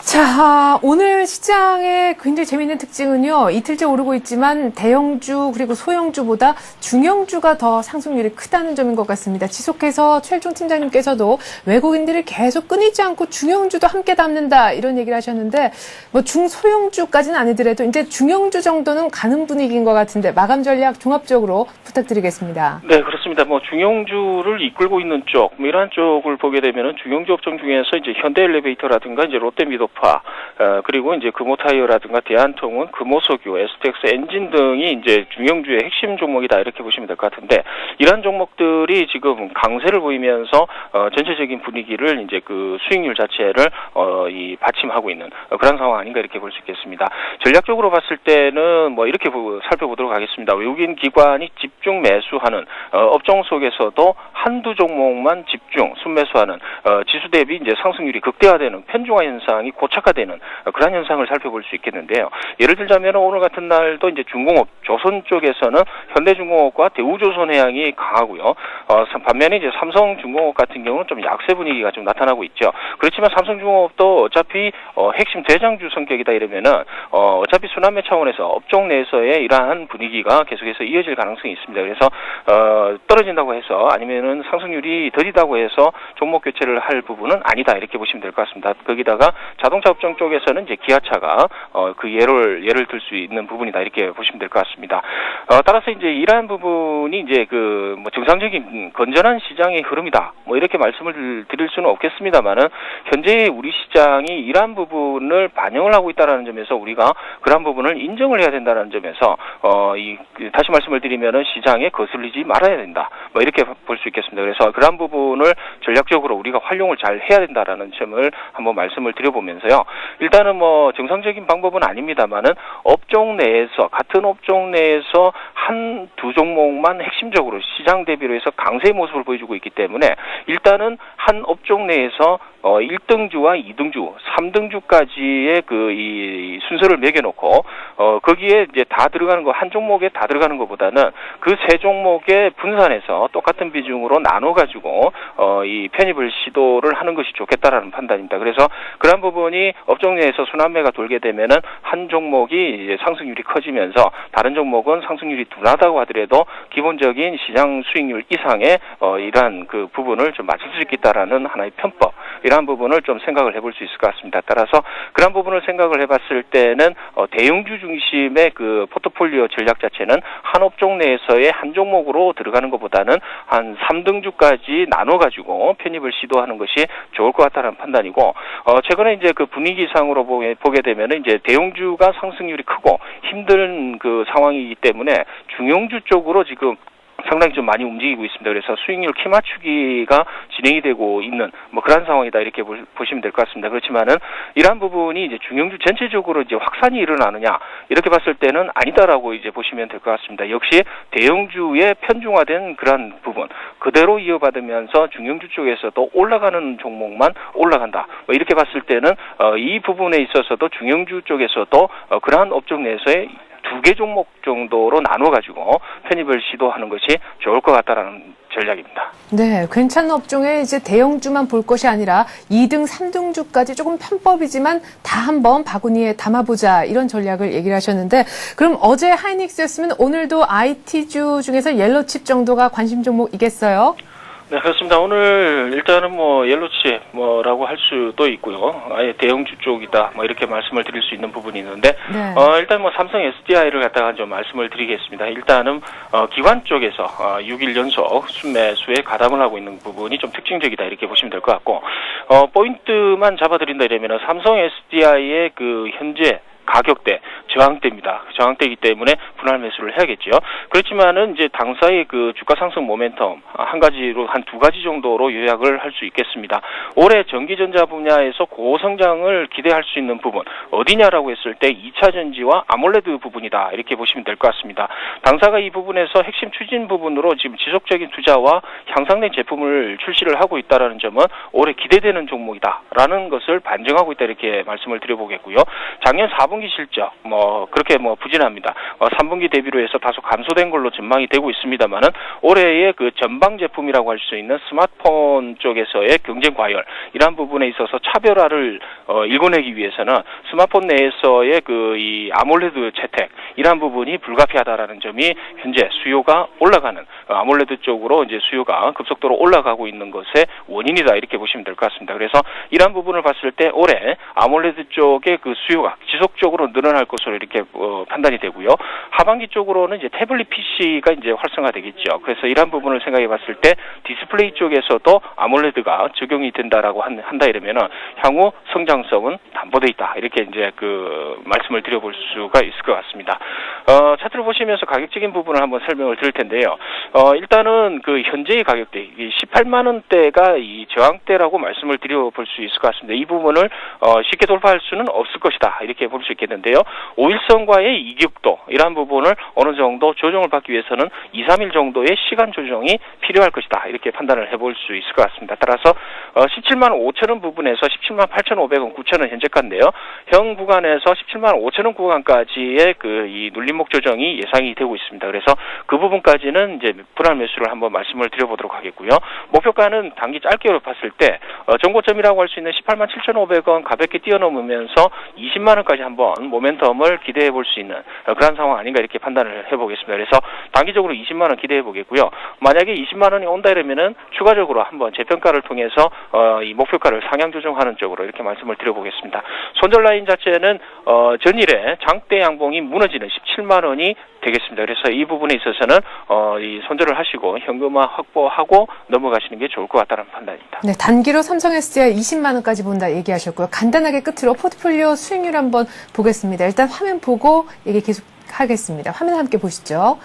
자, 오늘 시장의 굉장히 재미있는 특징은요, 이틀째 오르고 있지만 대형주 그리고 소형주보다 중형주가 더 상승률이 크다는 점인 것 같습니다. 지속해서 최일종 팀장님께서도 외국인들이 계속 끊이지 않고 중형주도 함께 담는다 이런 얘기를 하셨는데, 뭐 중소형주까지는 아니더라도 이제 중형주 정도는 가는 분위기인 것 같은데 마감 전략 종합적으로 부탁드리겠습니다. 네, 그렇습니다. 뭐 중형주를 이끌고 있는 쪽, 뭐 이러한 쪽을 보게 되면은 중형주 업종 중에서 이제 현대엘리베이터라든가 이제 롯데미도파, 그리고 이제 금호타이어라든가 대한통운, 금호석유, STX 엔진 등이 이제 중형주의 핵심 종목이다 이렇게 보시면 될 것 같은데, 이러한 종목들이 지금 강세를 보이면서 전체적인 분위기를 이제 그 수익률 자체를 받침하고 있는 그런 상황 아닌가 이렇게 볼 수 있겠습니다. 전략적으로 봤을 때는 뭐 이렇게 살펴보도록 하겠습니다. 외국인 기관이 집중 매수하는 업종 속에서도 한두 종목만 집중 순매수하는 지수 대비 이제 상승률이 극대화되는 편중화 현상이 고착화되는 그런 현상을 살펴볼 수 있겠는데요. 예를 들자면 오늘 같은 날도 이제 중공업, 조선 쪽에서는 현대중공업과 대우조선해양이 강하고요. 반면에 이제 삼성중공업 같은 경우는 좀 약세 분위기가 좀 나타나고 있죠. 그렇지만 삼성중공업도 어차피 핵심 대장주 성격이다 이러면은 어차피 순환매 차원에서 업종 내에서의 이러한 분위기가 계속해서 이어질 가능성이 있습니다. 그래서 떨어진다고 해서 아니면은 상승률이 더디다고 해서 종목 교체를 할 부분은 아니다 이렇게 보시면 될 것 같습니다. 거기다가 자동차 업종 쪽에서는 이제 기아차가 그 예를 들 수 있는 부분이다 이렇게 보시면 될 것 같습니다. 따라서 이제 이러한 부분이 이제 그 뭐 정상적인 건전한 시장의 흐름이다 뭐 이렇게 말씀을 드릴 수는 없겠습니다만은 현재 우리 시장이 이러한 부분을 반영을 하고 있다라는 점에서 우리가 그러한 부분을 인정을 해야 된다는 점에서 다시 말씀을 드리면은 시장에 거슬리지 말아야 된다 뭐 이렇게 볼 수 있겠습니다. 그래서 그러한 부분을 전략적으로 우리가 활용을 잘 해야 된다라는 점을 한번 말씀을 드려보면서요. 일단은 뭐 정상적인 방법은 아닙니다만은 업종 내에서 같은 업종 내에서 한두 종목만 핵심적으로 시장 대비로 해서 강세의 모습을 보여주고 있기 때문에 일단은 한 업종 내에서 1등주와 2등주, 3등주까지의 이 순서를 매겨놓고 거기에 이제 다 들어가는 거 한 종목에 다 들어가는 것보다는 그 세 종목에 분산해서 똑같은 비중으로 나눠가지고 이 편입을 시도를 하는 것이 좋겠다라는 판단입니다. 그래서 그런 부분이 업종 내에서 순환매가 돌게 되면은 한 종목이 이제 상승률이 커지면서 다른 종목은 상승률이 둔하다고 하더라도 기본적인 시장 수익률 이상의 이러한 그 부분을 좀 맞출 수 있겠다라는 하나의 편법, 이러한 부분을 좀 생각을 해볼 수 있을 것 같습니다. 따라서 그런 부분을 생각을 해봤을 때는 대형주 중심의 그 포트폴리오 전략 자체는 한 업종 내에서의 한 종목으로 들어가는 것보다는 한 3등주까지 나눠가지고 편입을 시도하는 것이 좋을 것 같다는 판단이고, 최근에 이제 그 분위기상으로 보게 되면은 이제 대형주가 상승률이 크고 힘든 그 상황이기 때문에 중형주 쪽으로 지금 상당히 좀 많이 움직이고 있습니다. 그래서 수익률 키 맞추기가 진행이 되고 있는 뭐 그런 상황이다 이렇게 보시면 될 것 같습니다. 그렇지만은 이러한 부분이 이제 중형주 전체적으로 이제 확산이 일어나느냐 이렇게 봤을 때는 아니다라고 이제 보시면 될 것 같습니다. 역시 대형주의 편중화된 그런 부분 그대로 이어받으면서 중형주 쪽에서도 올라가는 종목만 올라간다. 뭐 이렇게 봤을 때는 이 부분에 있어서도 중형주 쪽에서도 그러한 업종 내에서의 2개 종목 정도로 나눠가지고 편입을 시도하는 것이 좋을 것 같다라는 전략입니다. 네, 괜찮은 업종에 이제 대형주만 볼 것이 아니라 2등, 3등주까지 조금 편법이지만 다 한번 바구니에 담아보자 이런 전략을 얘기를 하셨는데, 그럼 어제 하이닉스였으면 오늘도 IT주 중에서 옐로칩 정도가 관심 종목이겠어요? 네, 그렇습니다. 오늘 일단은 뭐 옐로칩 뭐라고 할 수도 있고요. 아예 대형주 쪽이다 뭐 이렇게 말씀을 드릴 수 있는 부분이 있는데 네. 일단 뭐 삼성 SDI를 갖다가 좀 말씀을 드리겠습니다. 일단은 기관 쪽에서 6일 연속 순매수에 가담을 하고 있는 부분이 좀 특징적이다 이렇게 보시면 될 것 같고 포인트만 잡아드린다 이러면은 삼성 SDI의 그 현재 가격대, 저항대입니다. 저항대이기 때문에 분할 매수를 해야겠죠. 그렇지만은 이제 당사의 그 주가 상승 모멘텀 한 가지로 한 두 가지 정도로 요약을 할 수 있겠습니다. 올해 전기전자 분야에서 고성장을 기대할 수 있는 부분 어디냐라고 했을 때 2차 전지와 아몰레드 부분이다 이렇게 보시면 될 것 같습니다. 당사가 이 부분에서 핵심 추진 부분으로 지금 지속적인 투자와 향상된 제품을 출시를 하고 있다라는 점은 올해 기대되는 종목이다라는 것을 반증하고 있다 이렇게 말씀을 드려보겠고요. 작년 4분기 실적 뭐 그렇게 뭐 부진합니다. 3분기 대비로 해서 다소 감소된 걸로 전망이 되고 있습니다만은 올해의 그 전방 제품이라고 할 수 있는 스마트폰 쪽에서의 경쟁 과열 이러한 부분에 있어서 차별화를 일궈내기 위해서는 스마트폰 내에서의 그 이 아몰레드 채택 이러한 부분이 불가피하다라는 점이 현재 수요가 올라가는 아몰레드 쪽으로 이제 수요가 급속도로 올라가고 있는 것의 원인이다 이렇게 보시면 될 것 같습니다. 그래서 이러한 부분을 봤을 때 올해 아몰레드 쪽의 그 수요가 지속적으로 늘어날 것으로 이렇게 판단이 되고요. 하반기 쪽으로는 이제 태블릿 PC가 이제 활성화되겠죠. 그래서 이러한 부분을 생각해 봤을 때 디스플레이 쪽에서도 아몰레드가 적용이 된다라고 한다 이러면은 향후 성장성은 담보돼 있다. 이렇게 이제 그 말씀을 드려볼 수가 있을 것 같습니다. 차트를 보시면서 가격적인 부분을 한번 설명을 드릴 텐데요. 일단은 그 현재의 가격대 18만 원대가 이 저항대라고 말씀을 드려볼 수 있을 것 같습니다. 이 부분을 쉽게 돌파할 수는 없을 것이다. 이렇게 볼 수 있겠는데요. 5일선과의 이격도 이러한 부분을 어느 정도 조정을 받기 위해서는 2, 3일 정도의 시간 조정이 필요할 것이다. 이렇게 판단을 해볼 수 있을 것 같습니다. 따라서 17만 5천 원 부분에서 17만 8,500원, 9천 원 현재가인데요. 형 구간에서 17만 5천 원 구간까지의 그 이 눌림목 조정이 예상이 되고 있습니다. 그래서 그 부분까지는 이제 분할 매수를 한번 말씀을 드려보도록 하겠고요. 목표가는 단기 짧게 봤을 때 정고점이라고 할 수 있는 18만 7,500원 가볍게 뛰어넘으면서 20만 원까지 한번 모멘텀을 기대해 볼 수 있는 그런 상황 아닌가 이렇게 판단을 해보겠습니다. 그래서 단기적으로 20만 원 기대해 보겠고요. 만약에 20만 원이 온다 이러면은 추가적으로 한번 재평가를 통해서 이 목표가를 상향 조정하는 쪽으로 이렇게 말씀을 드려보겠습니다. 손절 라인 자체는 전일에 장대 양봉이 무너지는 17만 원이 되겠습니다. 그래서 이 부분에 있어서는 이 손절을 하시고 현금화 확보하고 넘어가시는 게 좋을 것 같다는 판단입니다. 네, 단기로 삼성 SDI 20만 원까지 본다 얘기하셨고요. 간단하게 끝으로 포트폴리오 수익률 한번 보겠습니다. 일단 화면 보고 얘기 계속 하겠습니다. 화면 함께 보시죠.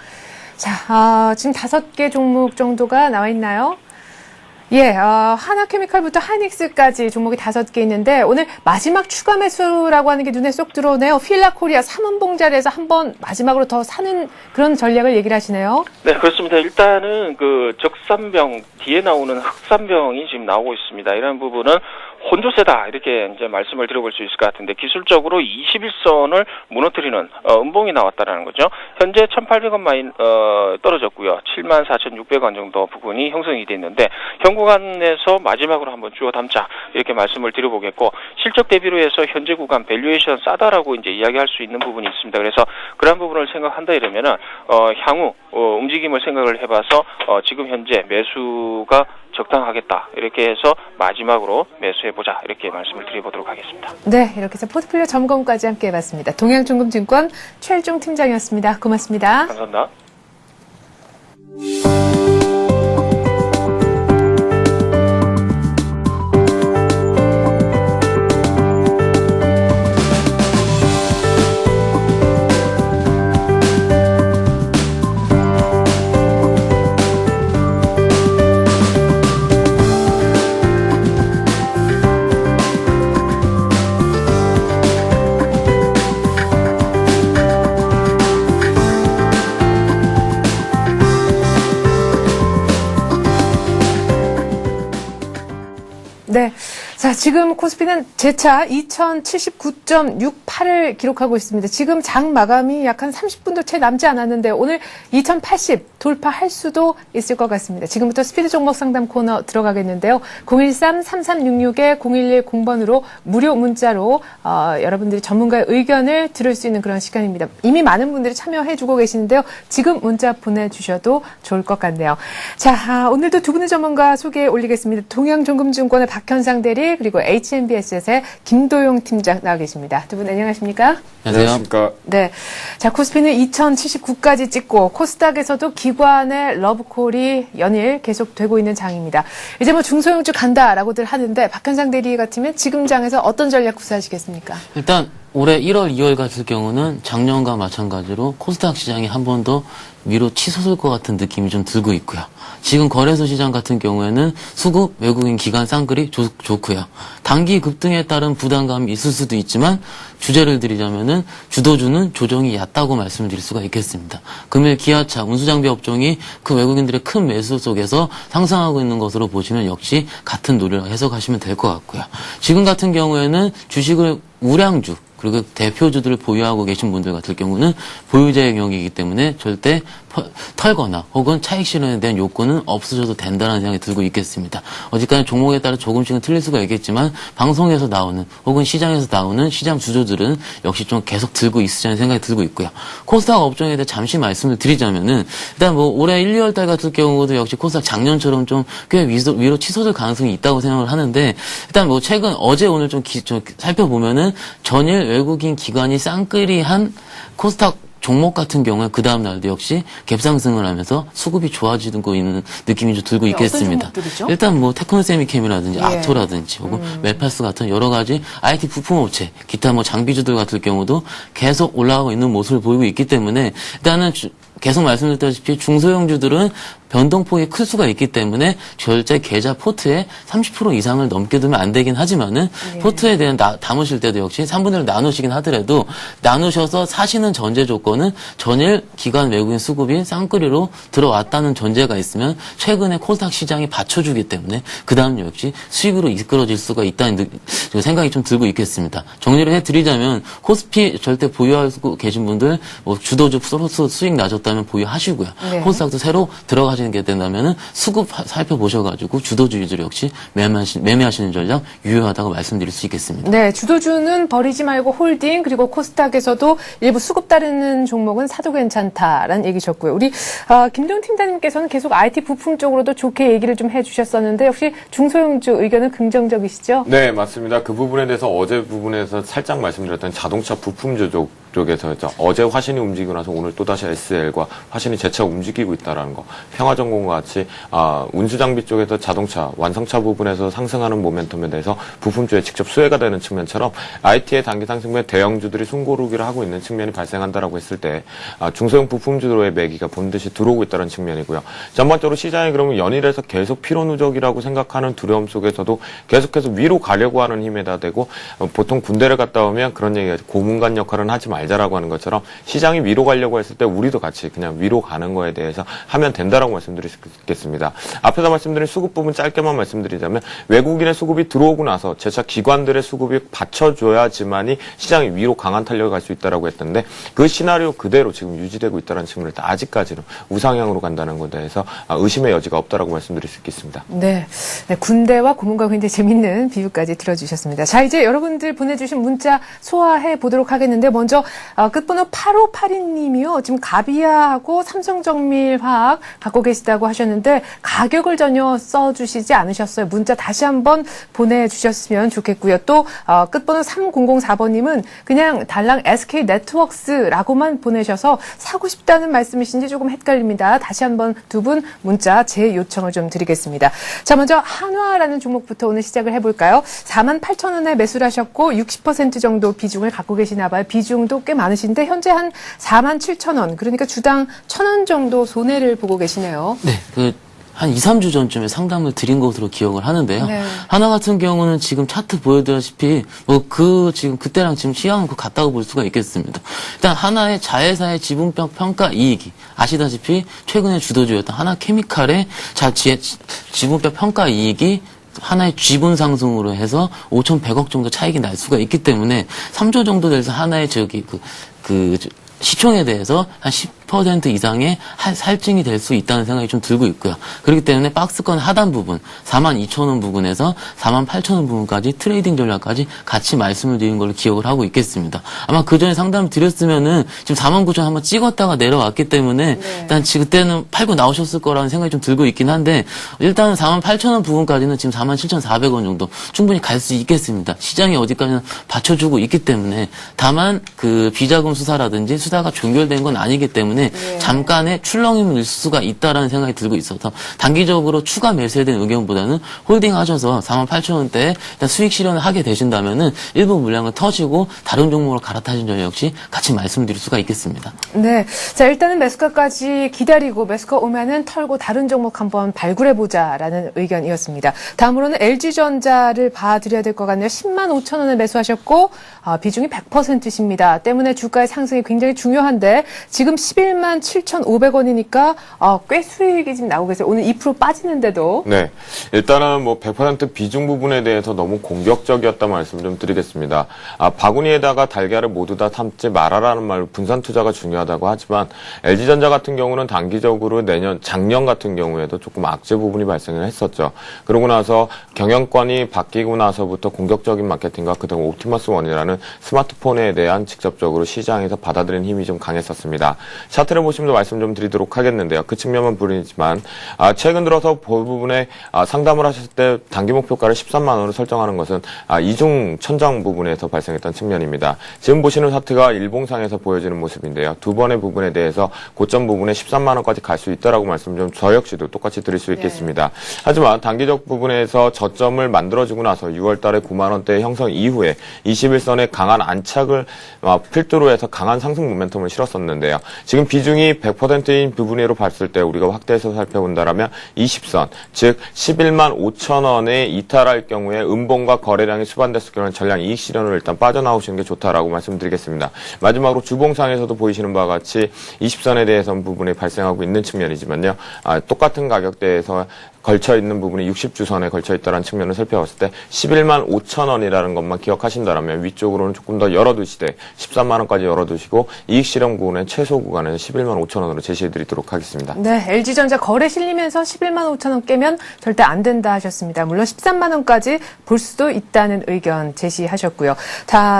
자, 지금 5개 종목 정도가 나와 있나요? 예, 하나케미칼부터 하이닉스까지 종목이 5개 있는데 오늘 마지막 추가 매수라고 하는 게 눈에 쏙 들어오네요. 필라코리아 3원봉 자리에서 한번 마지막으로 더 사는 그런 전략을 얘기를 하시네요. 네, 그렇습니다. 일단은 그 적산병 뒤에 나오는 흑산병이 지금 나오고 있습니다. 이런 부분은 혼조세다 이렇게 이제 말씀을 드려볼 수 있을 것 같은데 기술적으로 21선을 무너뜨리는 음봉이 나왔다라는 거죠. 현재 1,800원 떨어졌고요. 74,600원 정도 부분이 형성이 돼 있는데 현 구간에서 마지막으로 한번 주워 담자 이렇게 말씀을 드려보겠고 실적 대비로 해서 현재 구간 밸류에이션 싸다라고 이제 이야기할 수 있는 부분이 있습니다. 그래서 그런 부분을 생각한다 이러면은 향후 움직임을 생각을 해봐서 지금 현재 매수가 적당하겠다 이렇게 해서 마지막으로 매수해보자 이렇게 말씀을 드려보도록 하겠습니다. 네, 이렇게 해서 포트폴리오 점검까지 함께 해봤습니다. 동양중금증권 최일종 팀장이었습니다. 고맙습니다. 감사합니다. 네. 자, 지금 코스피는 재차 2079.68을 기록하고 있습니다. 지금 장 마감이 약 한 30분도 채 남지 않았는데 오늘 2080 돌파할 수도 있을 것 같습니다. 지금부터 스피드 종목 상담 코너 들어가겠는데요. 013-3366-0110번으로 무료 문자로 여러분들이 전문가의 의견을 들을 수 있는 그런 시간입니다. 이미 많은 분들이 참여해주고 계시는데요. 지금 문자 보내주셔도 좋을 것 같네요. 자, 오늘도 두 분의 전문가 소개 올리겠습니다. 동양종금증권의 박현상 대리 그리고 HNBS의 김도용 팀장 나와 계십니다. 두 분 안녕하십니까? 안녕하십니까? 네. 자, 코스피는 2079까지 찍고 코스닥에서도 기관의 러브콜이 연일 계속되고 있는 장입니다. 이제 뭐 중소형주 간다라고들 하는데 박현상 대리 같으면 지금 장에서 어떤 전략 구사하시겠습니까? 일단 올해 1월, 2월 같은 경우는 작년과 마찬가지로 코스닥 시장이 한 번 더 위로 치솟을 것 같은 느낌이 좀 들고 있고요. 지금 거래소 시장 같은 경우에는 수급 외국인 기관 쌍끌이 좋고요. 단기 급등에 따른 부담감이 있을 수도 있지만 주제를 드리자면은 주도주는 조정이 얕다고 말씀드릴 수가 있겠습니다. 금일 기아차, 운수장비 업종이 그 외국인들의 큰 매수 속에서 상승하고 있는 것으로 보시면 역시 같은 논리로 해석하시면 될 것 같고요. 지금 같은 경우에는 주식을 우량주 그리고 대표주들을 보유하고 계신 분들 같은 경우는 보유자의 영역이기 때문에 절대 털거나 혹은 차익 실현에 대한 요건은 없어져도 된다는 생각이 들고 있겠습니다. 어지간히 종목에 따라 조금씩은 틀릴 수가 있겠지만 방송에서 나오는 혹은 시장에서 나오는 시장 주조들은 역시 좀 계속 들고 있으리라는 생각이 들고 있고요. 코스닥 업종에 대해 잠시 말씀을 드리자면은 일단 뭐 올해 1, 2월 달 같은 경우도 역시 코스닥 작년처럼 좀 꽤 위로 치솟을 가능성이 있다고 생각을 하는데 일단 뭐 최근 어제 오늘 좀 살펴보면은 전일 외국인 기관이 쌍끌이한 코스닥 종목 같은 경우에 그 다음 날도 역시 갭상승을 하면서 수급이 좋아지고 있는 느낌이 좀 들고 있겠습니다. 어떤 종목들이죠? 일단 뭐 테크노세미캠이라든지 예. 아토라든지 혹은 멜파스 같은 여러 가지 IT 부품업체, 기타 뭐 장비주들 같은 경우도 계속 올라가고 있는 모습을 보이고 있기 때문에 일단은 계속 말씀드렸다시피 중소형주들은 변동폭이 클 수가 있기 때문에 절대 계좌 포트에 30% 이상을 넘게 두면 안 되긴 하지만은 포트에 대한 담으실 때도 역시 3분의 1을 나누시긴 하더라도 나누셔서 사시는 전제 조건은 전일 기관 외국인 수급이 쌍끌이로 들어왔다는 전제가 있으면 최근에 코스닥 시장이 받쳐주기 때문에 그 다음 역시 수익으로 이끌어질 수가 있다는 생각이 좀 들고 있겠습니다. 정리를 해드리자면 코스피 절대 보유하고 계신 분들 뭐 주도주 플러스 수익 나셨다면 보유하시고요. 네. 코스닥도 새로 들어가시는 게 된다면은 수급 살펴보셔가지고 주도주 위주로 역시 매매하시는 전략 유효하다고 말씀드릴 수 있겠습니다. 네, 주도주는 버리지 말고 홀딩 그리고 코스닥에서도 일부 수급 따르는 종목은 사도 괜찮다라는 얘기셨고요. 우리 김도용 팀장님께서는 계속 IT 부품 쪽으로도 좋게 얘기를 좀 해주셨었는데 역시 중소형주 의견은 긍정적이시죠? 네, 맞습니다. 그 부분에 대해서 어제 부분에서 살짝 말씀드렸던 자동차 부품주 쪽에서 어제 화신이 움직이고 나서 오늘 또다시 SL과 화신이 재차 움직이고 있다는 거. 평화전공과 같이 운수장비 쪽에서 자동차 완성차 부분에서 상승하는 모멘텀에 대해서 부품주에 직접 수혜가 되는 측면처럼 IT의 단기 상승면 대형주들이 숨고르기를 하고 있는 측면이 발생한다라고 했을 때 중소형 부품주로의 매기가 본듯이 들어오고 있다는 측면이고요. 전반적으로 시장이 그러면 연일해서 계속 피로 누적이라고 생각하는 두려움 속에서도 계속해서 위로 가려고 하는 힘에다 대고 보통 군대를 갔다 오면 그런 얘기가 고문관 역할은 하지 말자라고 하는 것처럼 시장이 위로 가려고 했을 때 우리도 같이 그냥 위로 가는 거에 대해서 하면 된다라고 말씀드릴 수 있겠습니다. 앞에서 말씀드린 수급 부분 짧게만 말씀드리자면 외국인의 수급이 들어오고 나서 재차 기관들의 수급이 받쳐줘야지만이 시장이 위로 강한 탄력을 갈 수 있다라고 했던데 그 시나리오 그대로 지금 유지되고 있다는 측면에서 아직까지는 우상향으로 간다는 것에 대해서 의심의 여지가 없다라고 말씀드릴 수 있겠습니다. 네. 네, 군대와 고문과 굉장히 재밌는 비유까지 들어주셨습니다. 자, 이제 여러분들 보내주신 문자 소화해 보도록 하겠는데 먼저 끝번호 8582님이요. 지금 가비아하고 삼성정밀화학 갖고 계시다고 하셨는데 가격을 전혀 써주시지 않으셨어요. 문자 다시 한번 보내주셨으면 좋겠고요. 또 끝번호 3004번님은 그냥 달랑 SK네트워크스라고만 보내셔서 사고 싶다는 말씀이신지 조금 헷갈립니다. 다시 한번 두 분 문자 재요청을 좀 드리겠습니다. 자, 먼저 한화라는 종목부터 오늘 시작을 해볼까요? 48,000원에 매수를 하셨고 60% 정도 비중을 갖고 계시나 봐요. 비중도 꽤 많으신데 현재 한 47,000원 그러니까 주당 1,000원 정도 손해를 보고 계시네요. 네, 한 2, 3주 전쯤에 상담을 드린 것으로 기억을 하는데요. 네. 하나 같은 경우는 지금 차트 보여드렸다시피 지금 그때랑 지금 시향은 같다고 볼 수가 있겠습니다. 일단 하나의 자회사의 지분평 평가 이익이 아시다시피 최근에 주도주였던 하나케미칼의 지분평 평가 이익이 하나의 쥐분 상승으로 해서 5,100억 정도 차익이 날 수가 있기 때문에 3조 정도 돼서 하나의 시총에 대해서 한 10% 이상의 할증이 될 수 있다는 생각이 좀 들고 있고요. 그렇기 때문에 박스권 하단 부분 42,000원 부분에서 48,000원 부분까지 트레이딩 전략까지 같이 말씀을 드린 걸로 기억을 하고 있겠습니다. 아마 그 전에 상담 드렸으면은 지금 49,000원 한번 찍었다가 내려왔기 때문에 일단 그때는 팔고 나오셨을 거라는 생각이 좀 들고 있긴 한데 일단은 48,000원 부분까지는 지금 47,400원 정도 충분히 갈 수 있겠습니다. 시장이 어디까지나 받쳐주고 있기 때문에 다만 그 비자금 수사라든지 수사가 종결된 건 아니기 때문에 잠깐의 출렁임을 일 수가 있다라는 생각이 들고 있어서 단기적으로 추가 매수에 대한 의견보다는 홀딩하셔서 48,000원대에 일단 수익 실현을 하게 되신다면은 일부 물량을 터시고 다른 종목으로 갈아타신 전략 역시 같이 말씀드릴 수가 있겠습니다. 네. 자, 일단은 매수가까지 기다리고 매수가 오면은 털고 다른 종목 한번 발굴해보자라는 의견이었습니다. 다음으로는 LG전자를 봐드려야 될 것 같네요. 105,000원에 매수하셨고, 비중이 100%십니다. 때문에 주가의 상승이 굉장히 중요한데, 지금 117,500원이니까, 꽤 수익이 지금 나오고 계세요. 오늘 2% 빠지는데도. 네. 일단은 뭐 100% 비중 부분에 대해서 너무 공격적이었다 말씀 좀 드리겠습니다. 바구니에다가 달걀을 모두 다 담지 말아라는 말로 분산 투자가 중요하다고 하지만 LG전자 같은 경우는 단기적으로 작년 같은 경우에도 조금 악재 부분이 발생을 했었죠. 그러고 나서 경영권이 바뀌고 나서부터 공격적인 마케팅과 그다음 옵티머스 원이라는 스마트폰에 대한 직접적으로 시장에서 받아들인 힘이 좀 강했었습니다. 차트를 보시면 말씀 좀 드리도록 하겠는데요. 그 측면만 부르지만 최근 들어서 그 부분에 상담을 하실 때 단기 목표가를 13만 원으로 설정하는 것은 이중 천장 부분에서 발생했던 측면입니다. 지금 보시는 차트가 일봉상에서 보여지는 모습인데요. 두 번의 부분에 대해서 고점 부분에 13만 원까지 갈 수 있다라고 말씀 좀 저 역시도 똑같이 드릴 수 있겠습니다. 하지만 단기적 부분에서 저점을 만들어지고 나서 6월 달에 9만 원대 형성 이후에 21선의 강한 안착을 필두로 해서 강한 상승 모멘텀을 실었었는데요. 지금 비중이 100%인 부분으로 봤을 때 우리가 확대해서 살펴본다라면 20선, 즉 11만 5천 원에 이탈할 경우에 음봉과 거래량이 수반됐을 경우는 전량 이익 실현으로 일단 빠져나오시는 게 좋다라고 말씀드리겠습니다. 마지막으로 주봉상에서도 보이시는 바와 같이 20선에 대해서는 부분이 발생하고 있는 측면이지만요. 똑같은 가격대에서 걸쳐 있는 부분이 60주선에 걸쳐 있다는 측면을 살펴봤을 때 11만 5천 원이라는 것만 기억하신다면 위쪽으로는 조금 더 열어두시되 13만 원까지 열어두시고 이익 실현 구간의 최소 구간은 11만 5천 원으로 제시해드리도록 하겠습니다. 네, LG전자 거래 실리면서 11만 5천 원 깨면 절대 안 된다 하셨습니다. 물론 13만 원까지 볼 수도 있다는 의견 제시하셨고요.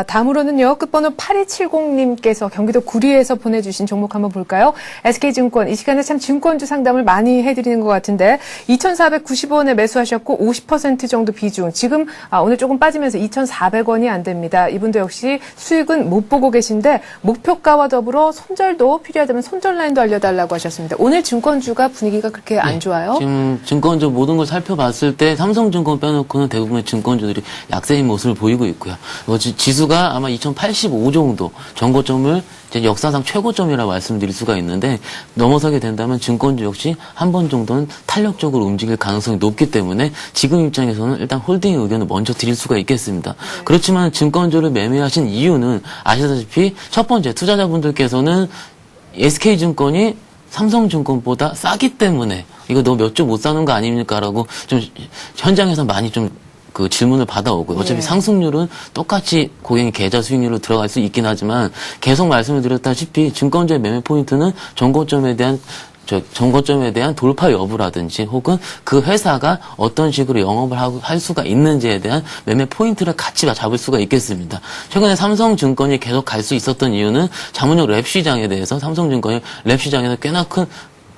다음으로는요. 끝번호 8270님께서 경기도 구리에서 보내주신 종목 한번 볼까요? SK증권, 이 시간에 참 증권주 상담을 많이 해드리는 것 같은데 2,490원에 매수하셨고 50% 정도 비중. 지금 오늘 조금 빠지면서 2,400원이 안 됩니다. 이분도 역시 수익은 못 보고 계신데 목표가와 더불어 손절도 필요하다면 손절 라인도 알려달라고 하셨습니다. 오늘 증권주가 분위기가 그렇게 안 좋아요? 지금 증권주 모든 걸 살펴봤을 때 삼성증권 빼놓고는 대부분의 증권주들이 약세인 모습을 보이고 있고요. 지수가 아마 2,085 정도 전고점을 이제 역사상 최고점이라고 말씀드릴 수가 있는데 넘어서게 된다면 증권주 역시 한 번 정도는 탄력적으로 움직일 가능성이 높기 때문에 지금 입장에서는 일단 홀딩의 의견을 먼저 드릴 수가 있겠습니다. 그렇지만 증권주를 매매하신 이유는 아시다시피 첫 번째 투자자분들께서는 SK증권이 삼성증권보다 싸기 때문에 이거 너 몇 주 못 사는 거 아닙니까? 라고 좀 현장에서 많이 좀 그 질문을 받아오고 어차피 상승률은 똑같이 고객의 계좌 수익률로 들어갈 수 있긴 하지만 계속 말씀을 드렸다시피 증권주의 매매 포인트는 전고점에 대한 돌파 여부라든지 혹은 그 회사가 어떤 식으로 영업을 할 수가 있는지에 대한 매매 포인트를 같이 잡을 수가 있겠습니다. 최근에 삼성증권이 계속 갈 수 있었던 이유는 자문용 랩 시장에 대해서 삼성증권이 랩 시장에서 꽤나 큰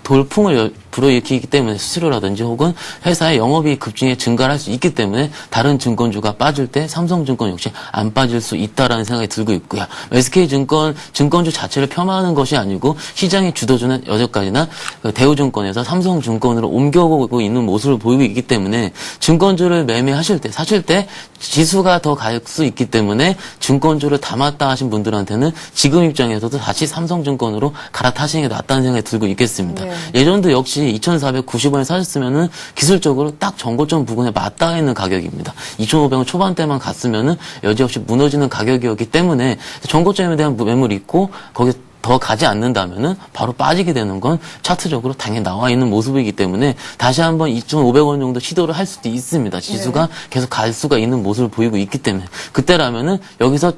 돌풍을 불어일으키기 때문에 수수료라든지 혹은 회사의 영업이익 급증에 증가를 할 수 있기 때문에 다른 증권주가 빠질 때 삼성증권 역시 안 빠질 수 있다라는 생각이 들고 있고요. SK증권 증권주 자체를 폄하하는 것이 아니고 시장의 주도주는 여태까지나 대우증권에서 삼성증권으로 옮겨오고 있는 모습을 보이고 있기 때문에 증권주를 매매하실 때 사실 때 지수가 더 갈 수 있기 때문에 증권주를 담았다 하신 분들한테는 지금 입장에서도 다시 삼성증권으로 갈아타시는 게 낫다는 생각이 들고 있겠습니다. 예전도 역시 2,490원에 사셨으면은 기술적으로 딱 전고점 부근에 맞닿아 있는 가격입니다. 2,500원 초반대만 갔으면은 여지없이 무너지는 가격이었기 때문에 전고점에 대한 매물이 있고 거기에 더 가지 않는다면은 바로 빠지게 되는 건 차트적으로 당연히 나와 있는 모습이기 때문에 다시 한번 2,500원 정도 시도를 할 수도 있습니다. 지수가 계속 갈 수가 있는 모습을 보이고 있기 때문에 그때라면은 여기서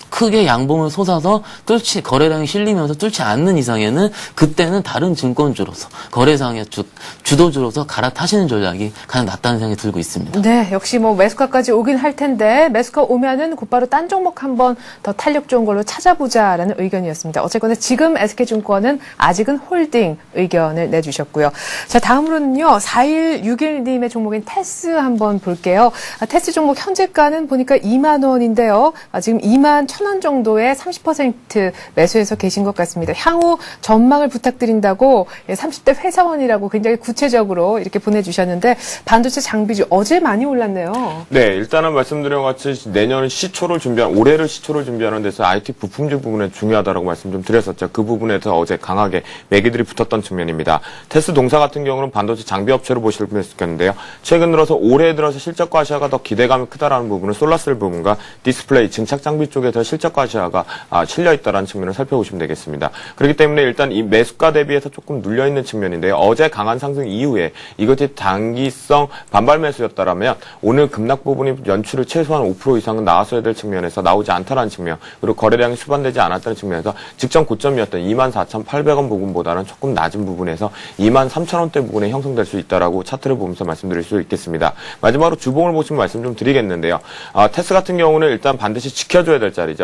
크게 양봉을 솟아서 거래량이 실리면서 뚫지 않는 이상에는 그때는 다른 증권주로서 거래상의 주도주로서 갈아타시는 전략이 가장 낫다는 생각이 들고 있습니다. 네, 역시 뭐 매수가까지 오긴 할 텐데 매수가 오면은 곧바로 딴 종목 한번 더 탄력 좋은 걸로 찾아보자라는 의견이었습니다. 어쨌거나 지금 SK증권은 아직은 홀딩 의견을 내주셨고요. 자, 다음으로는요. 4161님의 종목인 테스 한번 볼게요. 테스 종목 현재가는 보니까 2만 원인데요. 지금 2만 1,000원 정도의 30% 매수해서 계신 것 같습니다. 향후 전망을 부탁드린다고 30대 회사원이라고 굉장히 구체적으로 이렇게 보내주셨는데 반도체 장비주 어제 많이 올랐네요. 네, 일단은 말씀드린 것 같이 올해를 시초를 준비하는 데서 IT 부품주 부분에 중요하다고 말씀 좀 드렸었죠. 그 부분에서 어제 강하게 매기들이 붙었던 측면입니다. 테스 동사 같은 경우는 반도체 장비 업체로 보실 수 있겠는데요. 최근 들어서 올해 들어서 실적 과시화가 더 기대감이 크다라는 부분은 솔라셀 부분과 디스플레이, 증착 장비 쪽에서 실적 과시화가 실려 있다라는 측면을 살펴보시면 되겠습니다. 그렇기 때문에 일단 이 매수가 대비해서 조금 눌려 있는 측면인데요. 어제 강한 상승 이후에 이것이 단기성 반발 매수였다라면 오늘 급락 부분이 연출을 최소한 5% 이상은 나왔어야 될 측면에서 나오지 않다라는 측면, 그리고 거래량이 수반되지 않았다는 측면에서 직전 고점이었던 24,800원 부분보다는 조금 낮은 부분에서 23,000원대 부분에 형성될 수 있다라고 차트를 보면서 말씀드릴 수 있겠습니다. 마지막으로 주봉을 보시면 말씀 좀 드리겠는데요. 테스 같은 경우는 일단 반드시 지켜줘야 될 자리죠.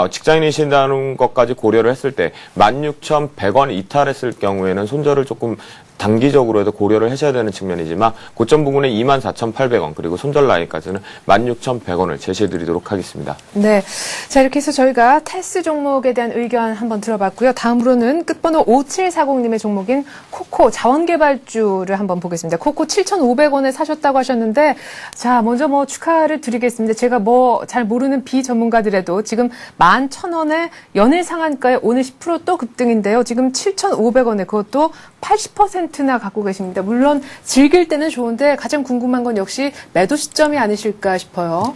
직장인이신다는 것까지 고려를 했을 때 16,100원 이탈했을 경우에는 손절을 조금 단기적으로 해도 고려를 하셔야 되는 측면이지만 고점 부분에 24,800원 그리고 손절 라인까지는 16,100원을 제시해드리도록 하겠습니다. 네, 자 이렇게 해서 저희가 테스 종목에 대한 의견 한번 들어봤고요. 다음으로는 끝번호 5740님의 종목인 코코 자원개발주를 한번 보겠습니다. 코코 7,500원에 사셨다고 하셨는데 자 먼저 뭐 축하를 드리겠습니다. 제가 뭐 잘 모르는 비전문가들에도 지금 11,000원에 연일 상한가에 오늘 10% 또 급등인데요. 지금 7,500원에 그것도 80%나 갖고 계십니다. 물론 즐길 때는 좋은데 가장 궁금한 건 역시 매도 시점이 아니실까 싶어요.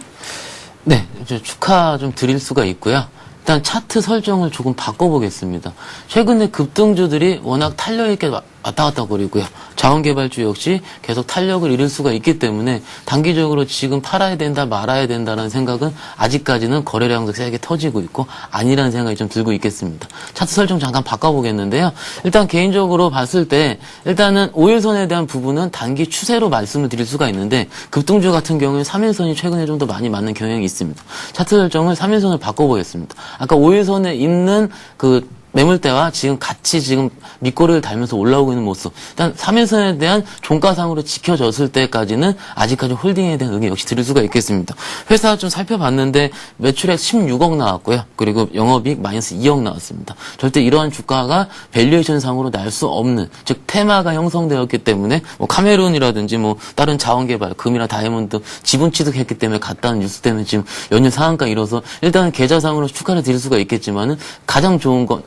네, 이제 축하 좀 드릴 수가 있고요. 일단 차트 설정을 조금 바꿔보겠습니다. 최근에 급등주들이 워낙 탄력 있게 왔다 갔다 거리고요. 자원개발주 역시 계속 탄력을 잃을 수가 있기 때문에 단기적으로 지금 팔아야 된다 말아야 된다는 생각은 아직까지는 거래량도 세게 터지고 있고 아니라는 생각이 좀 들고 있겠습니다. 차트 설정 잠깐 바꿔보겠는데요. 일단 개인적으로 봤을 때 일단은 5일선에 대한 부분은 단기 추세로 말씀을 드릴 수가 있는데 급등주 같은 경우에 3일선이 최근에 좀 더 많이 맞는 경향이 있습니다. 차트 설정을 3일선을 바꿔보겠습니다. 아까 5일선에 있는 그 매물대와 지금 같이 지금 밑꼬리를 달면서 올라오고 있는 모습. 일단 3일선에 대한 종가상으로 지켜졌을 때까지는 아직까지 홀딩에 대한 의견 역시 드릴 수가 있겠습니다. 회사 좀 살펴봤는데 매출액 16억 나왔고요. 그리고 영업이익 마이너스 2억 나왔습니다. 절대 이러한 주가가 밸류에이션 상으로 날 수 없는, 즉 테마가 형성되었기 때문에 뭐 카메룬이라든지 뭐 다른 자원개발, 금이나 다이아몬드 지분 취득했기 때문에 갔다는 뉴스 때문에 지금 연일 상한가 이뤄서 일단 계좌상으로 축하를 드릴 수가 있겠지만은 가장 좋은 건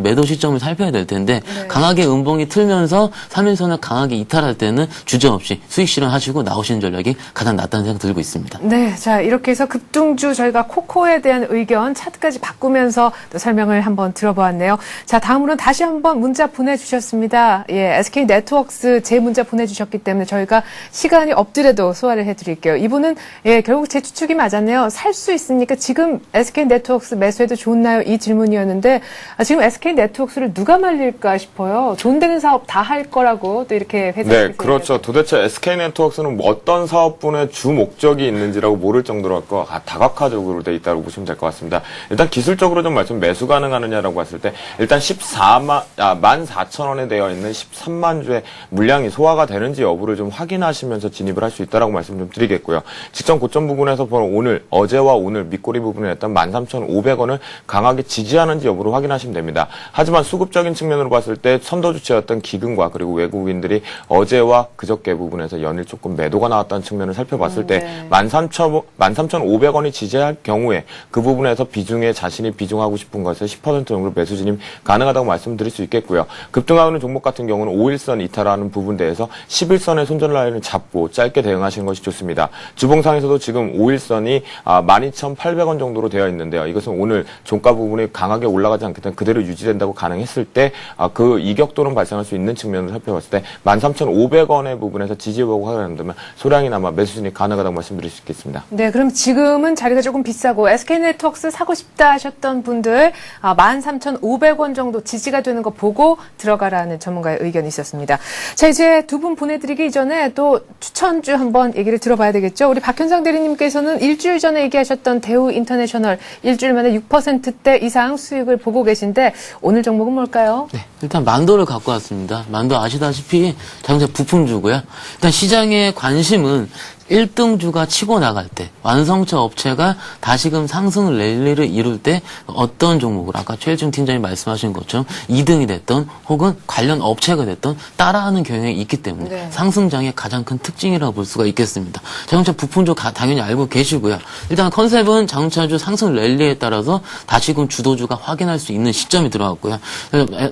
매도 시점을 살펴야 될 텐데 네. 강하게 음봉이 틀면서 3일선을 강하게 이탈할 때는 주저없이 수익 실현하시고 나오시는 전략이 가장 낫다는 생각 들고 있습니다. 네, 자 이렇게 해서 급등주 저희가 코코에 대한 의견 차트까지 바꾸면서 또 설명을 한번 들어보았네요. 자 다음으로는 다시 한번 문자 보내주셨습니다. 예, SK네트워크스 제 문자 보내주셨기 때문에 저희가 시간이 없더라도 소화를 해드릴게요. 이분은 예 결국 제 추측이 맞았네요. 살 수 있으니까 지금 SK네트워크스 매수해도 좋나요? 이 질문이었는데 지금 SK네트워크스를 누가 말릴까 싶어요. 돈 되는 사업 다 할 거라고 또 이렇게 회장님께서 네, 그렇죠. 도대체 SK네트워크스는 어떤 사업분의 주 목적이 있는지라고 모를 정도로 다각화적으로 돼 있다고 보시면 될 것 같습니다. 일단 기술적으로 좀 매수 가능하느냐라고 봤을 때 일단 14,000원에 되어 있는 13만 주의 물량이 소화가 되는지 여부를 좀 확인하시면서 진입을 할 수 있다라고 말씀 좀 드리겠고요. 직전 고점 부분에서 보는 어제와 오늘 밑꼬리 부분에 했던 13,500원을 강하게 지지하는지 여부를 확인하시면 됩니다. 하지만 수급적인 측면으로 봤을 때 선도주체였던 기금과 그리고 외국인들이 어제와 그저께 부분에서 연일 조금 매도가 나왔다는 측면을 살펴봤을 때 네. 13,500원이 지지할 경우에 그 부분에서 비중에 자신이 비중하고 싶은 것에 10% 정도 매수 진입 가능하다고 말씀드릴 수 있겠고요. 급등하는 종목 같은 경우는 5일선 이탈하는 부분 대해서 11선의 손절 라인을 잡고 짧게 대응하시는 것이 좋습니다. 주봉상에서도 지금 5일선이 12,800원 정도로 되어 있는데요. 이것은 오늘 종가 부분이 강하게 올라가지 않기 때문에 그대로 유지된다고 가능했을 때 그 이격도는 발생할 수 있는 측면을 살펴봤을 때 13,500원의 부분에서 지지보고 하게 되면 소량이나마 매수진이 가능하다고 말씀드릴 수 있겠습니다. 네, 그럼 지금은 자리가 조금 비싸고 SK네트워크스 사고 싶다 하셨던 분들 13,500원 정도 지지가 되는 거 보고 들어가라는 전문가의 의견이 있었습니다. 자, 이제 두 분 보내드리기 이전에 또 추천주 한번 얘기를 들어봐야 되겠죠. 우리 박현상 대리님께서는 일주일 전에 얘기하셨던 대우 인터내셔널 일주일 만에 6%대 이상 수익을 보고 계신데 오늘 종목은 뭘까요? 네, 일단 만도를 갖고 왔습니다. 만도 아시다시피 자동차 부품주고요. 일단 시장의 관심은 1등주가 치고 나갈 때, 완성차 업체가 다시금 상승 랠리를 이룰 때 어떤 종목을 아까 최일중 팀장님 말씀하신 것처럼 2등이 됐던 혹은 관련 업체가 됐던 따라하는 경향이 있기 때문에 네. 상승장의 가장 큰 특징이라고 볼 수가 있겠습니다. 자동차 부품주 당연히 알고 계시고요. 일단 컨셉은 자동차주 상승 랠리에 따라서 다시금 주도주가 확인할 수 있는 시점이 들어왔고요.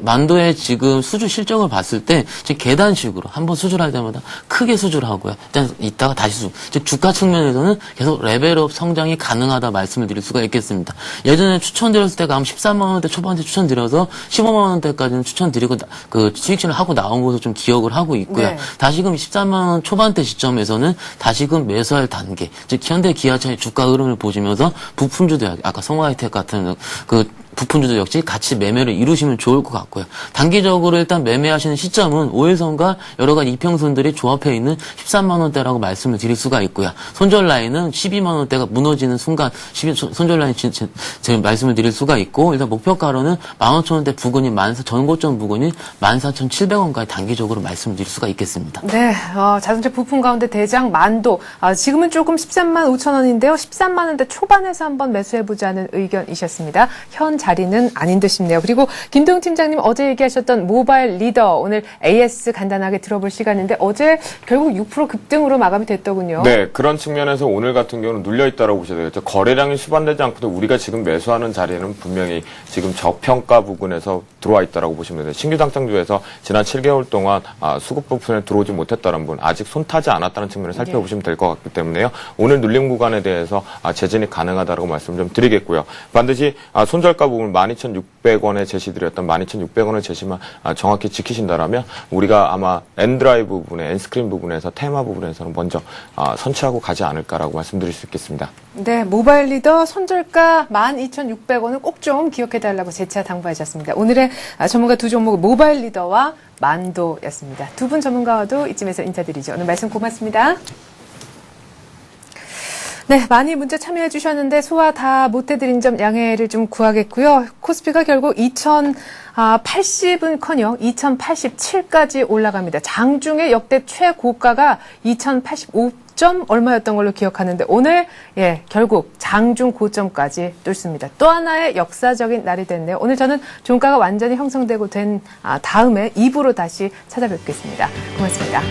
만도의 지금 수주 실적을 봤을 때 지금 계단식으로 한번 수주를 할 때마다 크게 수주를 하고요. 일단 이따가 다시 즉 주가 측면에서는 계속 레벨업 성장이 가능하다 말씀을 드릴 수가 있겠습니다. 예전에 추천드렸을 때가 13만 원대 초반에 추천드려서 15만 원대까지는 추천드리고 그 수익신을 하고 나온 것을 좀 기억을 하고 있고요. 네. 다시금 13만 원 초반대 시점에서는 다시금 매수할 단계, 즉 현대 기아차의 주가 흐름을 보시면서 부품주도 아까 성화이텍 같은 그 부품주도 역시 같이 매매를 이루시면 좋을 것 같고요. 단기적으로 일단 매매하시는 시점은 5일선과 여러 가지 이평선들이 조합해 있는 13만 원대라고 말씀을 드릴 수가 있고요. 손절 라인은 12만 원대가 무너지는 순간 손절 라인 제가 말씀을 드릴 수가 있고 일단 목표가로는 15,000원대 부근이 전고점 부근이 14,700원까지 단기적으로 말씀을 드릴 수가 있겠습니다. 네, 자동차 부품 가운데 대장 만도. 지금은 조금 13만 5천 원인데요. 13만 원대 초반에서 한번 매수해보자는 의견이셨습니다. 현 자리는 아닌 듯 싶네요. 그리고 김동 팀장님 어제 얘기하셨던 모바일 리더 오늘 AS 간단하게 들어볼 시간인데 어제 결국 6% 급등으로 마감이 됐더군요. 네, 그런 측면에서 오늘 같은 경우는 눌려있다고 보셔야 되겠죠. 거래량이 수반되지 않고도 우리가 지금 매수하는 자리는 분명히 지금 저평가 부근에서 들어와 있다고 보시면 돼요. 신규 당장주에서 지난 7개월 동안 수급 부분에 들어오지 못했다는 분, 아직 손타지 않았다는 측면을 살펴보시면 될 것 같기 때문에요. 오늘 눌림 구간에 대해서 재진이 가능하다고 말씀 좀 드리겠고요. 반드시 손절가 부분 12,600원에 제시드렸던 12,600원의 제시만 정확히 지키신다라면 우리가 아마 엔드라이브 부분에, 엔스크린 부분에서 테마 부분에서는 먼저 선취하고 가지 않을까라고 말씀드릴 수 있겠습니다. 네, 모바일 리더 손절가 12,600원을 꼭 좀 기억해달라고 재차 당부하셨습니다. 오늘의 전문가 두 종목 모바일 리더와 만도였습니다. 두 분 전문가와도 이쯤에서 인사드리죠. 오늘 말씀 고맙습니다. 네, 많이 문자 참여해 주셨는데 소화 다 못해드린 점 양해를 좀 구하겠고요. 코스피가 결국 2,080은커녕 2,087까지 올라갑니다. 장중에 역대 최고가가 2,085점 얼마였던 걸로 기억하는데 오늘 결국 장중 고점까지 뚫습니다. 또 하나의 역사적인 날이 됐네요. 오늘 저는 종가가 완전히 형성되고 된 다음에 2부로 다시 찾아뵙겠습니다. 고맙습니다.